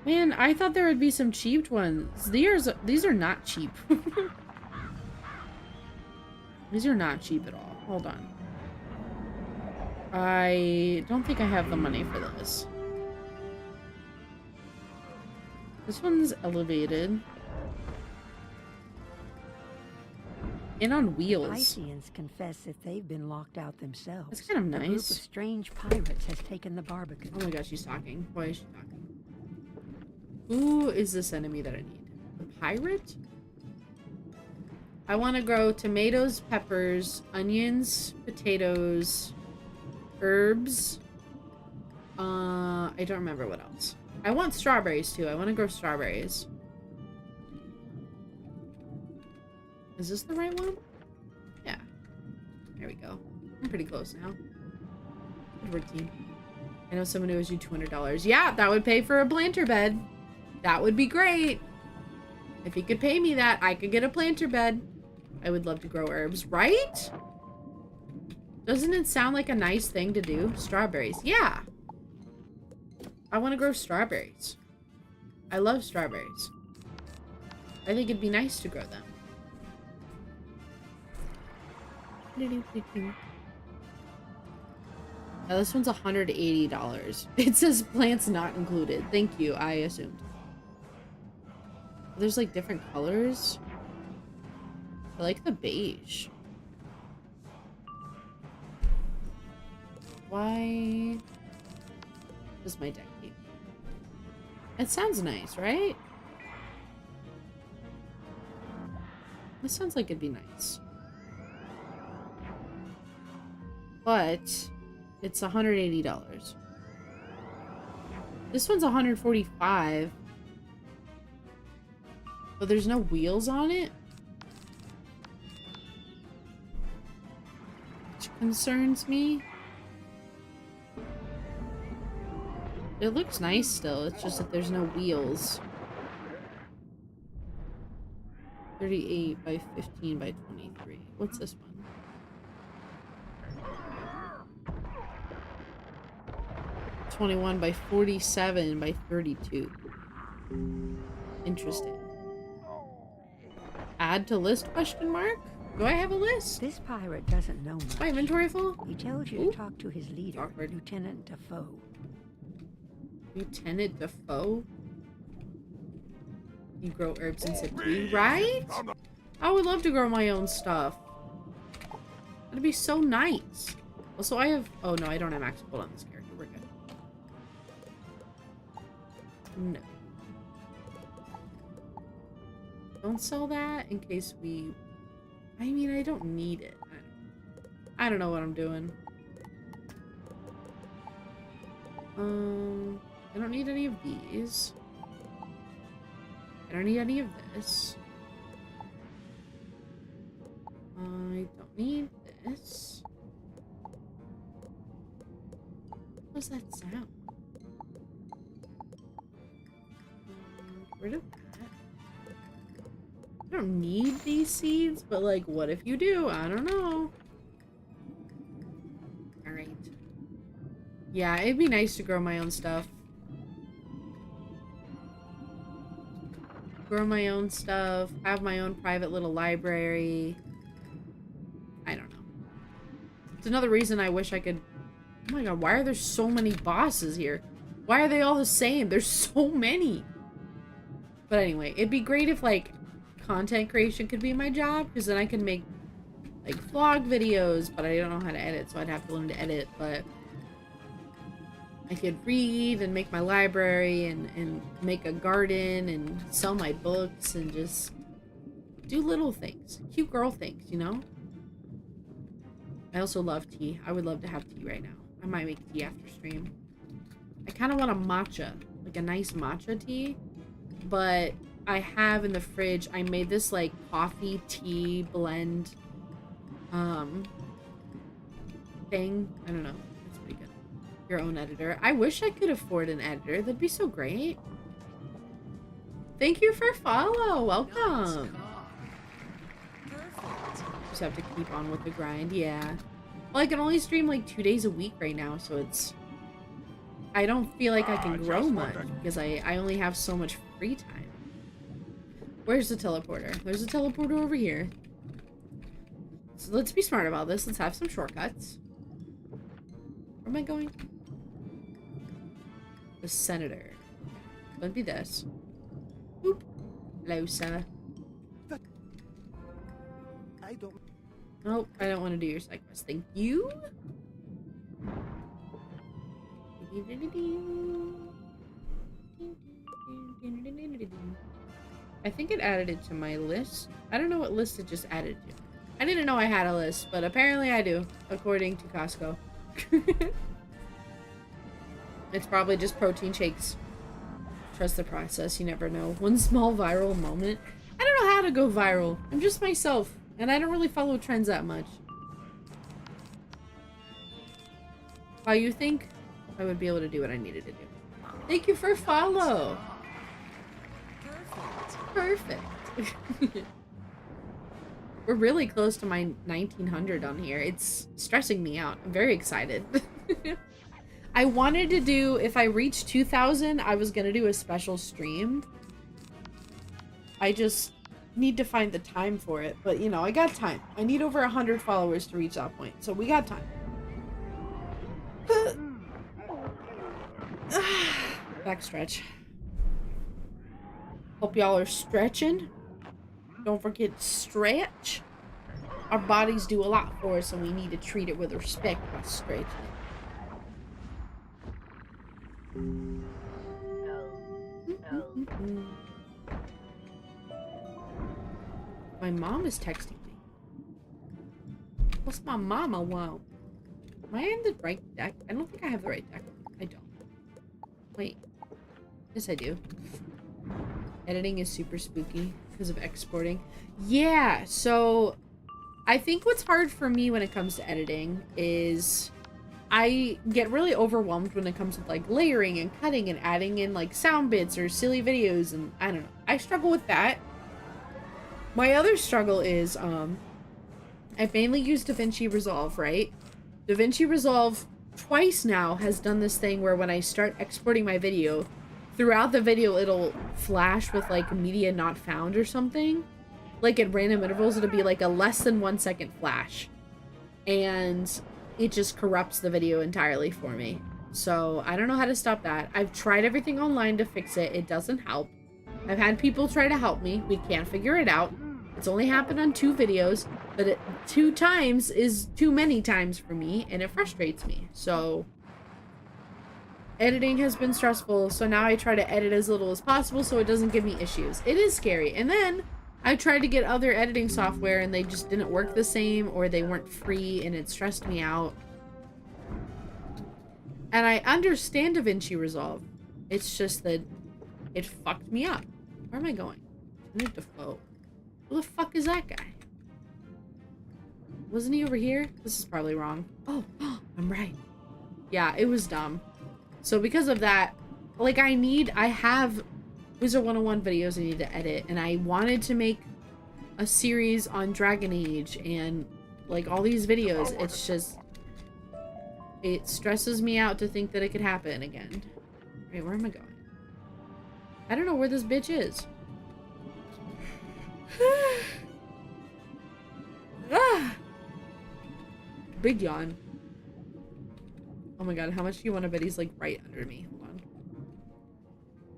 Man, I thought there would be some cheap ones. These are not cheap. These are not cheap at all. Hold on. I don't think I have the money for this. This one's elevated. And on wheels. Pisceans confess that they've been locked out themselves. That's kind of A group of nice. strange pirates has taken the Barbican. Oh my gosh, she's talking. Why is she talking? Who is this enemy that I need? The pirate? I want to grow tomatoes, peppers, onions, potatoes, herbs. I don't remember what else. I want strawberries too. I want to grow strawberries. Is this the right one? Yeah. There we go. I'm pretty close now. Good work, team. I know someone who owes you $200. Yeah, that would pay for a planter bed. That would be great. If he could pay me that, I could get a planter bed. I would love to grow herbs, right? Doesn't it sound like a nice thing to do? Strawberries. Yeah. I want to grow strawberries. I love strawberries. I think it'd be nice to grow them. Now this one's $180. It says plants not included. Thank you, I assumed. There's like different colors. I like the beige. Why? This is my deck key. It sounds nice, right? This sounds like it'd be nice. But it's $180. This one's $145. But there's no wheels on it, which concerns me. It looks nice still, it's just that there's no wheels. 38 by 15 by 23. What's this one? 21 by 47 by 32. Interesting. Add to list, question mark? Do I have a list? This pirate doesn't know Is my much. inventory full? He tells you Ooh. to talk to his leader, Awkward. Lieutenant Defoe. Lieutenant Defoe? You grow herbs and sip tea, right? I would love to grow my own stuff. That'd be so nice. Also, I have... Oh, no, I don't have max gold on this character. We're good. No. Don't sell that in case we... I mean, I don't need it. I don't know what I'm doing. I don't need any of these. I don't need any of this. I don't need this. What was that sound? Get rid of that. I don't need these seeds, but like, what if you do? I don't know. Alright. Yeah, it'd be nice to grow my own stuff. Grow my own stuff, have my own private little library. I don't know. It's another reason I wish I could... Oh my god, why are there so many bosses here? Why are they all the same? There's so many. But anyway, it'd be great if, like, content creation could be my job, because then I can make, like, vlog videos, but I don't know how to edit, so I'd have to learn to edit, but I could read and make my library and make a garden and sell my books and just do little things. Cute girl things, you know? I also love tea. I would love to have tea right now. I might make tea after stream. I kind of want a matcha, like a nice matcha tea, but I have in the fridge, I made this like coffee tea blend thing. I don't know. It's pretty good. Your own editor. I wish I could afford an editor. That'd be so great. Thank you for follow. Welcome. Just have to keep on with the grind. Yeah. Well, I can only stream like 2 days a week right now, so it's... I don't feel like I can grow much because I only have so much free time. Where's the teleporter? There's a teleporter over here. So let's be smart about this. Let's have some shortcuts. Where am I going? The senator. Don't be this. Boop. Hello, sir. I don't... Nope, I don't want to do your side quest. Thank you. I think it added it to my list. I don't know what list it just added to. I didn't know I had a list, but apparently I do, according to Costco. It's probably just protein shakes. Trust the process, you never know. One small viral moment. I don't know how to go viral. I'm just myself, and I don't really follow trends that much. How you think I would be able to do what I needed to do. Thank you for follow. Perfect. We're really close to my 1900 on here. It's stressing me out. I'm very excited. I wanted to do, if I reach 2000, I was gonna do a special stream. I just need to find the time for it. But, you know, I got time. I need over 100 followers to reach that point. So we got time. Back stretch. Hope y'all are stretching. Don't forget to stretch. Our bodies do a lot for us, and we need to treat it with respect by stretching. My mom is texting me. What's my mama want? Am I in the right deck? I don't think I have the right deck. I don't. Wait. Yes, I do. Editing is super spooky because of exporting. Yeah, so I think what's hard for me when it comes to editing is I get really overwhelmed when it comes to like layering and cutting and adding in like sound bits or silly videos, and I don't know. I struggle with that. My other struggle is I mainly use DaVinci Resolve, right? DaVinci Resolve twice now has done this thing where when I start exporting my video, throughout the video it'll flash with like media not found or something. Like at random intervals it'll be like a less than 1 second flash. And it just corrupts the video entirely for me. So I don't know how to stop that. I've tried everything online to fix it. It doesn't help. I've had people try to help me. We can't figure it out. It's only happened on 2 videos, but 2 times is too many times for me, and it frustrates me. So editing has been stressful, so now I try to edit as little as possible so it doesn't give me issues. It is scary. And then I tried to get other editing software and they just didn't work the same, or they weren't free, and it stressed me out. And I understand DaVinci Resolve. It's just that it fucked me up. Where am I going? I need Defoe. Who the fuck is that guy? Wasn't he over here? This is probably wrong. Oh, I'm right. Yeah, it was dumb. So because of that, like I have Wizard101 videos I need to edit, and I wanted to make a series on Dragon Age and like all these videos. It's just, it stresses me out to think that it could happen again. Wait, where am I going? I don't know where this bitch is. Ah! Big yawn. Oh my god, how much do you want to bet he's like right under me? Hold on.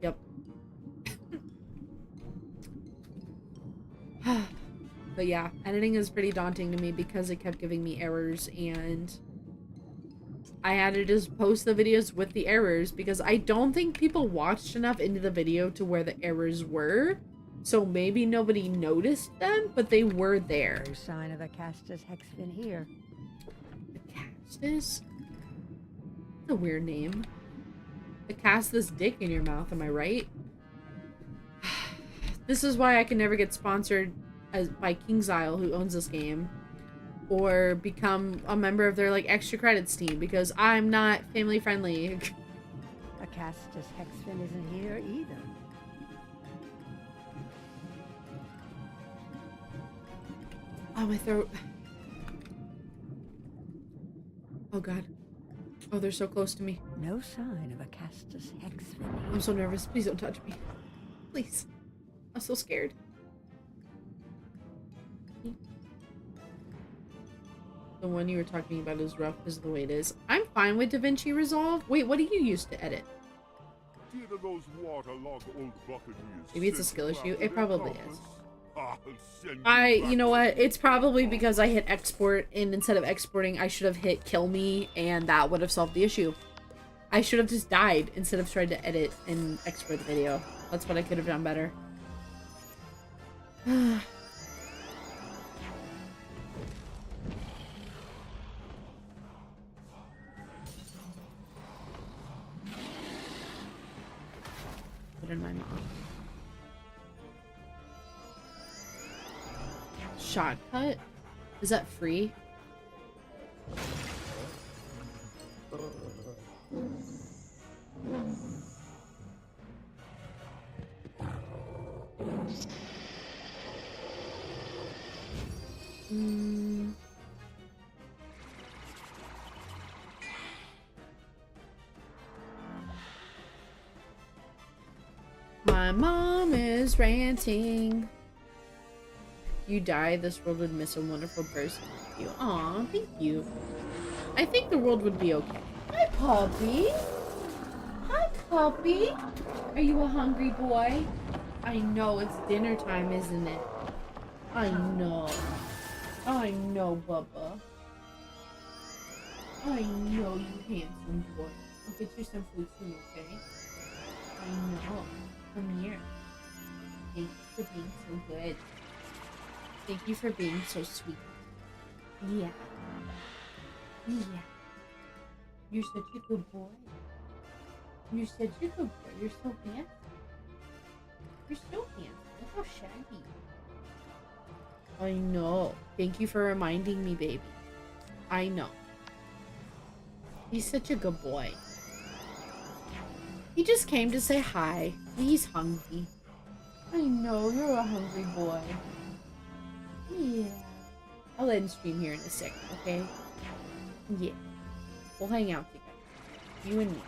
Yep. But yeah, editing is pretty daunting to me because it kept giving me errors, and I had to just post the videos with the errors because I don't think people watched enough into the video to where the errors were. So maybe nobody noticed them, but they were there. No sign of a Castus hexfin here. The Castus? That's a weird name. To cast this dick in your mouth, am I right? This is why I can never get sponsored by King's Isle, who owns this game, or become a member of their like extra credits team, because I'm not family friendly. A Castus hexfin isn't here either. Oh, my throat. Oh god. Oh, they're so close to me. No sign of a Castus hexfin I'm here. so nervous. Please don't touch me. Please. I'm so scared. The one you were talking about is rough because of the way it is. I'm fine with DaVinci Resolve. Wait, what do you use to edit? Maybe it's a skill issue. It probably is. You know what? It's probably because I hit export, and instead of exporting, I should have hit kill me, and that would have solved the issue. I should have just died instead of trying to edit and export the video. That's what I could have done better. Put in my mom. Shotcut? Is that free? My mom is ranting. You die, this world would miss a wonderful person like you. Aw, thank you. I think the world would be okay. Hi, puppy. Hi, puppy. Are you a hungry boy? I know, it's dinner time, isn't it? I know. I know, Bubba. I know, you handsome boy. I'll get you some food soon, okay? I know. Come here. Thank you for being so good. Thank you for being so sweet. Yeah. Yeah. You're such a good boy. You're such a good boy. You're so handsome. You're so handsome. Look how shaggy. I know. Thank you for reminding me, baby. I know. He's such a good boy. He just came to say hi. He's hungry. I know, you're a hungry boy. Yeah. I'll let him stream here in a second, okay? Yeah. We'll hang out together. You and me.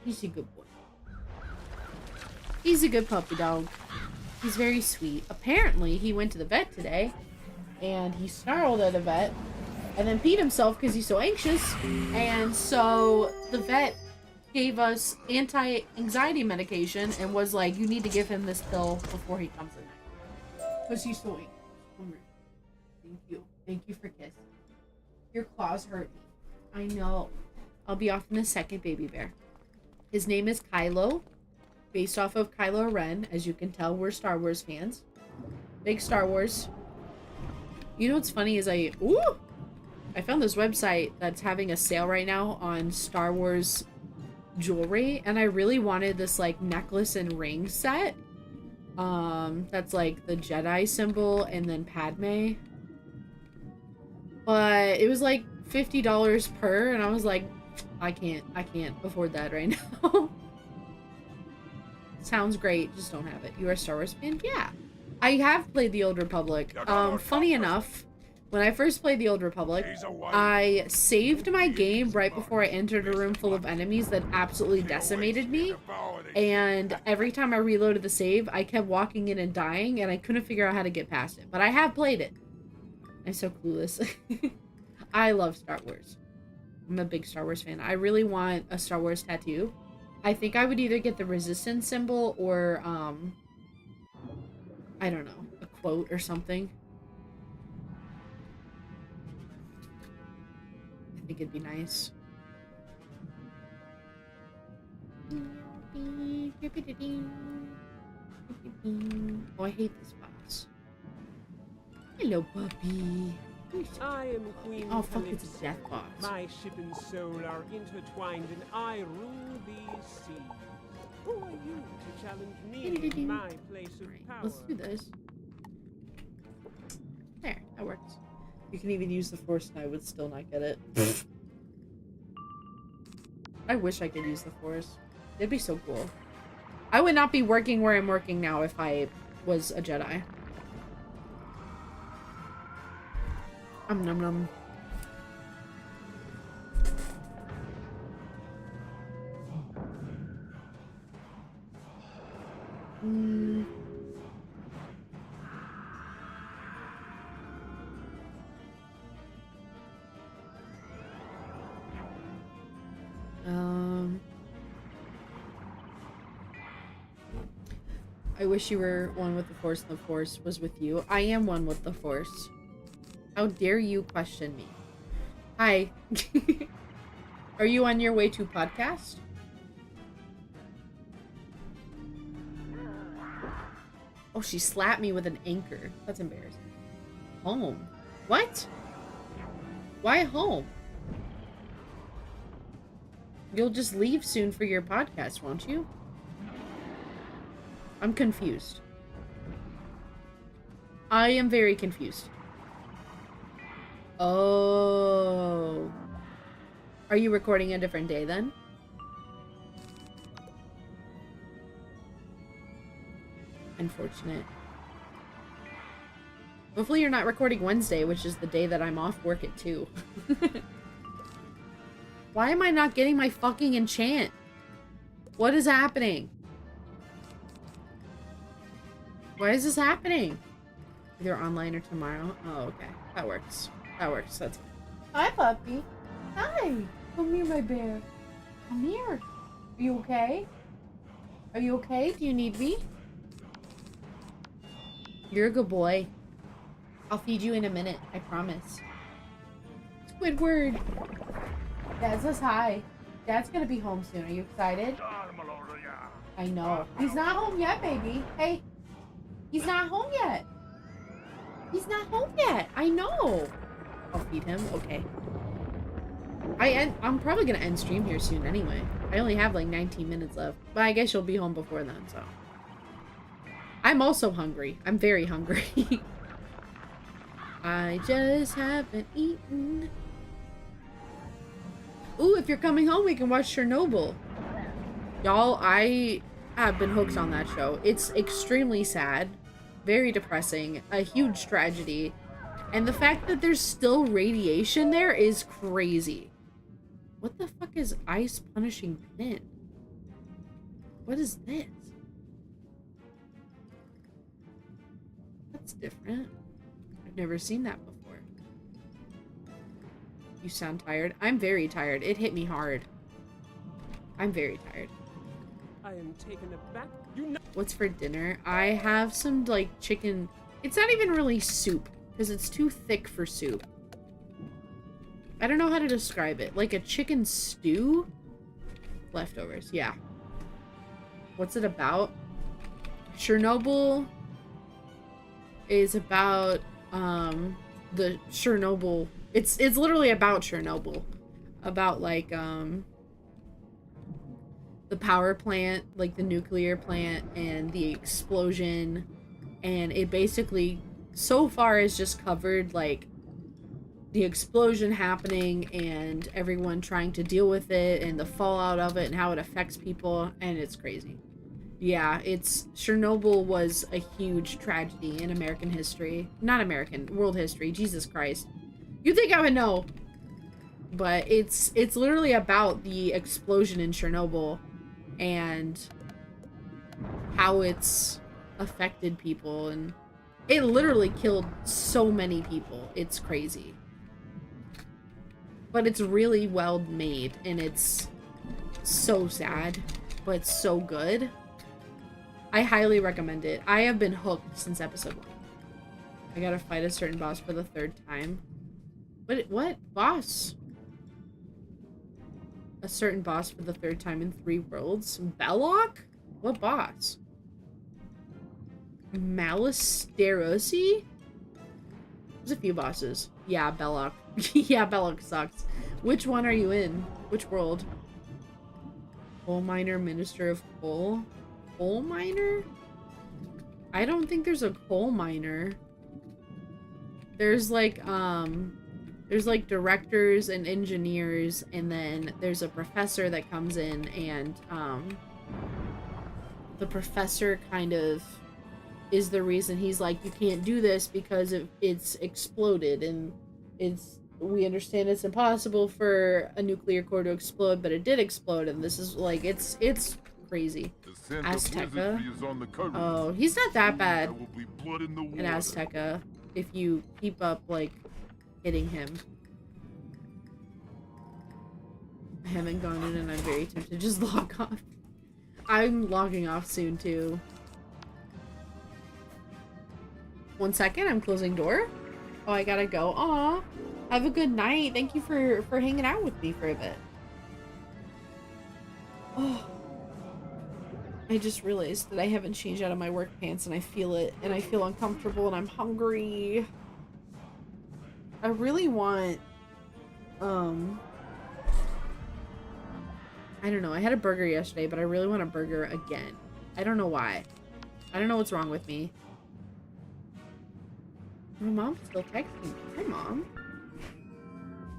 He's a good boy. He's a good puppy dog. He's very sweet. Apparently, he went to the vet today, and he snarled at a vet, and then peed himself because he's so anxious, and so the vet gave us anti-anxiety medication and was like, you need to give him this pill before he comes in. Because he's so anxious. Thank you. Thank you for kissing. Your claws hurt me. I know. I'll be off in a second, baby bear. His name is Kylo. Based off of Kylo Ren. As you can tell, we're Star Wars fans. Big Star Wars. You know what's funny is I found this website that's having a sale right now on Star Wars jewelry, and I really wanted this like necklace and ring set. That's like the Jedi symbol and then Padme. But it was like $50 per, and I was like, I can't afford that right now. Sounds great, just don't have it. You are a Star Wars fan? Yeah. I have played the Old Republic. Funny enough, when I first played the Old Republic, I saved my game right before I entered a room full of enemies that absolutely decimated me. And every time I reloaded the save, I kept walking in and dying, and I couldn't figure out how to get past it. But I have played it. I'm so clueless. I love Star Wars. I'm a big Star Wars fan. I really want a Star Wars tattoo. I think I would either get the Resistance symbol or, I don't know, a quote or something. I think it'd be nice. Oh, I hate this boss. Hello, puppy. I am Queen Oh, fuck, it's a Calypso. death box. My ship and soul are intertwined, and I rule these seas. Who are you to challenge me in my place of Alright, power? let's do this. There, that works. You can even use the Force and I would still not get it. I wish I could use the Force. It'd be so cool. I would not be working where I'm working now if I was a Jedi. Num num. I wish you were one with the Force and the Force was with you. I am one with the Force. How dare you question me? Hi. Are you on your way to podcast? Oh, she slapped me with an anchor. That's embarrassing. Home? What? Why home? You'll just leave soon for your podcast, won't you? I'm confused. I am very confused. Oh. Are you recording a different day then? Unfortunate. Hopefully you're not recording Wednesday, which is the day that I'm off work at 2. Why am I not getting my fucking enchant? What is happening? Why is this happening? Either online or tomorrow. Oh, okay. That works. That works. That's fine. Hi, puppy. Hi. Come here, my bear. Come here. Are you okay? Are you okay? Do you need me? You're a good boy. I'll feed you in a minute. I promise. Squidward. Dad says hi. Dad's gonna be home soon. Are you excited? I know. He's not home yet, baby. Hey. He's not home yet. He's not home yet. I know. I'll feed him. Okay. I'm probably gonna end stream here soon anyway. I only have like 19 minutes left. But I guess you'll be home before then, so. I'm also hungry. I'm very hungry. I just haven't eaten. Ooh, if you're coming home, we can watch Chernobyl. Y'all, I have been hooked on that show. It's extremely sad. Very depressing. A huge tragedy. And the fact that there's still radiation there is crazy. What the fuck is ice punishing pin? What is this? That's different. I've never seen that before. You sound tired. I'm very tired. It hit me hard. I'm very tired. I am taken aback. You know. What's for dinner? I have some like chicken. It's not even really soup because it's too thick for soup. I don't know how to describe it. Like a chicken stew? Leftovers, yeah. What's it about? Chernobyl is about the Chernobyl. It's literally about Chernobyl. About like the power plant, like the nuclear plant and the explosion, and it basically so far is just covered like the explosion happening and everyone trying to deal with it and the fallout of it and how it affects people, and it's crazy. Yeah, Chernobyl was a huge tragedy in American history. Not American, world history. Jesus Christ. You'd think I would know. But it's literally about the explosion in Chernobyl and how it's affected people, and it literally killed so many people. It's crazy. But it's really well made, and it's so sad, but so good. I highly recommend it. I have been hooked since episode 1. I gotta fight a certain boss for the 3rd time. What? Boss? A certain boss for the 3rd time in 3 worlds? Belloc? What boss? Malisterosi? There's a few bosses. Yeah, Belloc. Yeah, Belloc sucks. Which one are you in? Which world? Coal miner, minister of coal? Coal miner? I don't think there's a coal miner. There's like directors and engineers, and then there's a professor that comes in, and the professor kind of is the reason he's like, you can't do this because it's exploded, and we understand it's impossible for a nuclear core to explode, but it did explode, and this is like, it's crazy. Azteca. Oh, he's not that bad in Azteca if you keep up like hitting him. I haven't gone in and I'm very tempted to just log off. I'm logging off soon too. 1 second, I'm closing door. Oh, I gotta go. Aw, have a good night. Thank you for hanging out with me for a bit. Oh, I just realized that I haven't changed out of my work pants, and I feel it, and I feel uncomfortable, and I'm hungry. I really want, I don't know. I had a burger yesterday, but I really want a burger again. I don't know why. I don't know what's wrong with me. My mom's still texting me. Hi, Mom.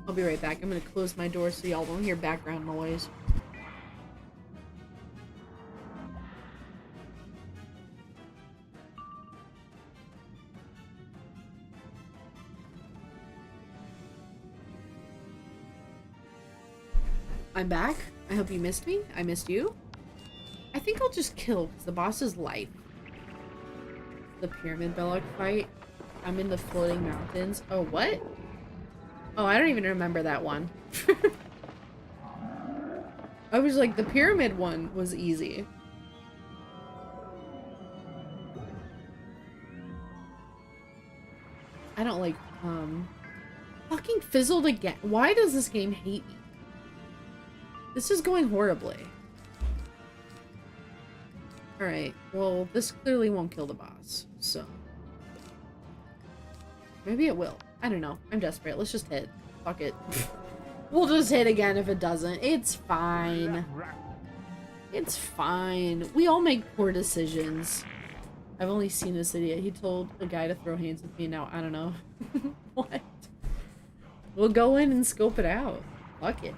I'll be right back. I'm gonna close my door so y'all don't hear background noise. I'm back. I hope you missed me. I missed you. I think I'll just kill because the boss is life. The Pyramid Belloc fight. I'm in the floating mountains. Oh, what? Oh, I don't even remember that one. I was like, the pyramid one was easy. I don't like, fucking fizzled again. Why does this game hate me? This is going horribly. Alright, well, this clearly won't kill the boss, so... Maybe it will. I don't know. I'm desperate. Let's just hit. Fuck it. We'll just hit again if it doesn't. It's fine. It's fine. We all make poor decisions. I've only seen this idiot. He told a guy to throw hands with me. Now, I don't know. What? We'll go in and scope it out. Fuck it.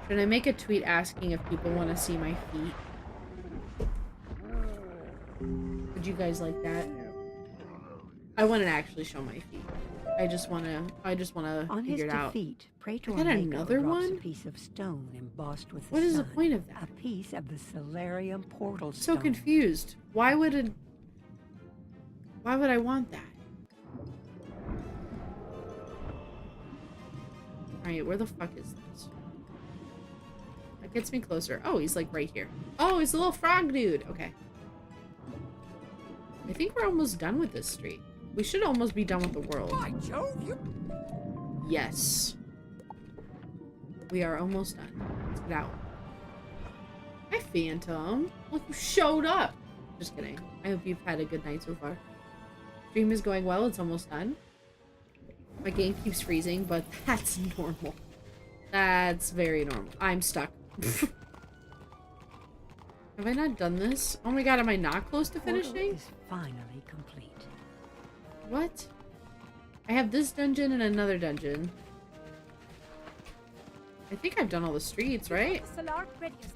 Should I make a tweet asking if people want to see my feet? Would you guys like that? I want to actually show my feet. I just want to On his figure it out. defeat, Praetor I got Mako another drops one? a piece of stone embossed with What the is the sun, point of that? A piece of the Solarium portal So stone. confused. Why would I want that? Alright, where the fuck is this? That gets me closer. Oh, he's like right here. Oh, he's a little frog dude. Okay. I think we're almost done with this street. We should almost be done with the world. By Jove, you... Yes. We are almost done. Let's get out. Hi, Phantom. Look who showed up. Just kidding. I hope you've had a good night so far. Stream is going well. It's almost done. My game keeps freezing, but that's normal. That's very normal. I'm stuck. Have I not done this? Oh my god, am I not close to Portal finishing? is finally complete. What? I have this dungeon and another dungeon. I think I've done all the streets, right? Solar readiness.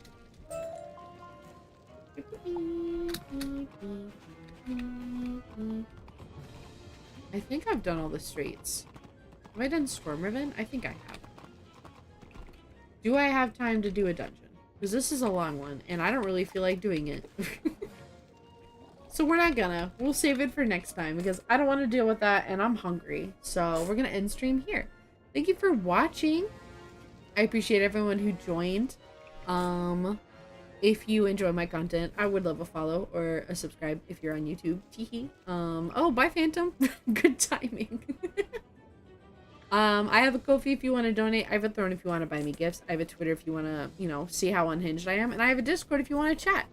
I think I've done all the streets. Have I done Storm Riven? I think I have. Do I have time to do a dungeon? Because this is a long one, and I don't really feel like doing it. So we're not gonna. We'll save it for next time, because I don't want to deal with that, and I'm hungry. So we're gonna end stream here. Thank you for watching. I appreciate everyone who joined. If you enjoy my content, I would love a follow or a subscribe if you're on YouTube. Teehee. Oh, bye, Phantom. Good timing. I have a Ko-fi if you want to donate. I have a Throne if you want to buy me gifts. I have a Twitter if you want to, you know, see how unhinged I am. And I have a Discord if you want to chat.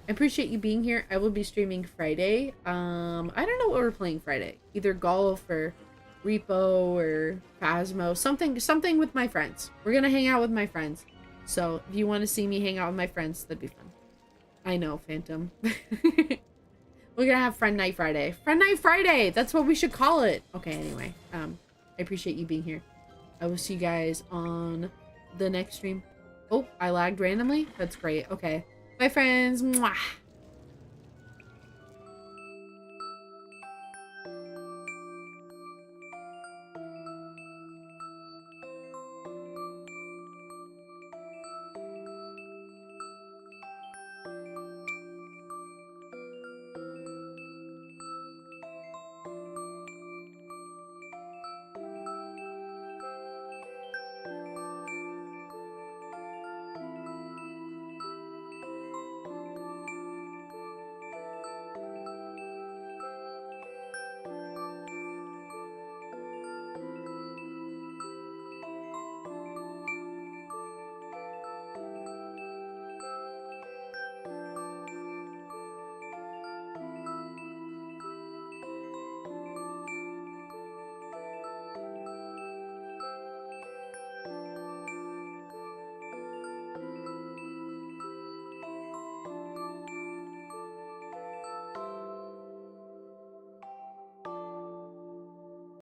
I appreciate you being here. I will be streaming Friday. I don't know what we're playing Friday. Either golf or Repo or Phasmo. Something with my friends. We're going to hang out with my friends. So if you want to see me hang out with my friends, that'd be fun. I know, Phantom. We're going to have Friend Night Friday. Friend Night Friday! That's what we should call it. Okay, anyway. I appreciate you being here. I will see you guys on the next stream. Oh, I lagged randomly? That's great. Okay. Bye, friends. Mwah.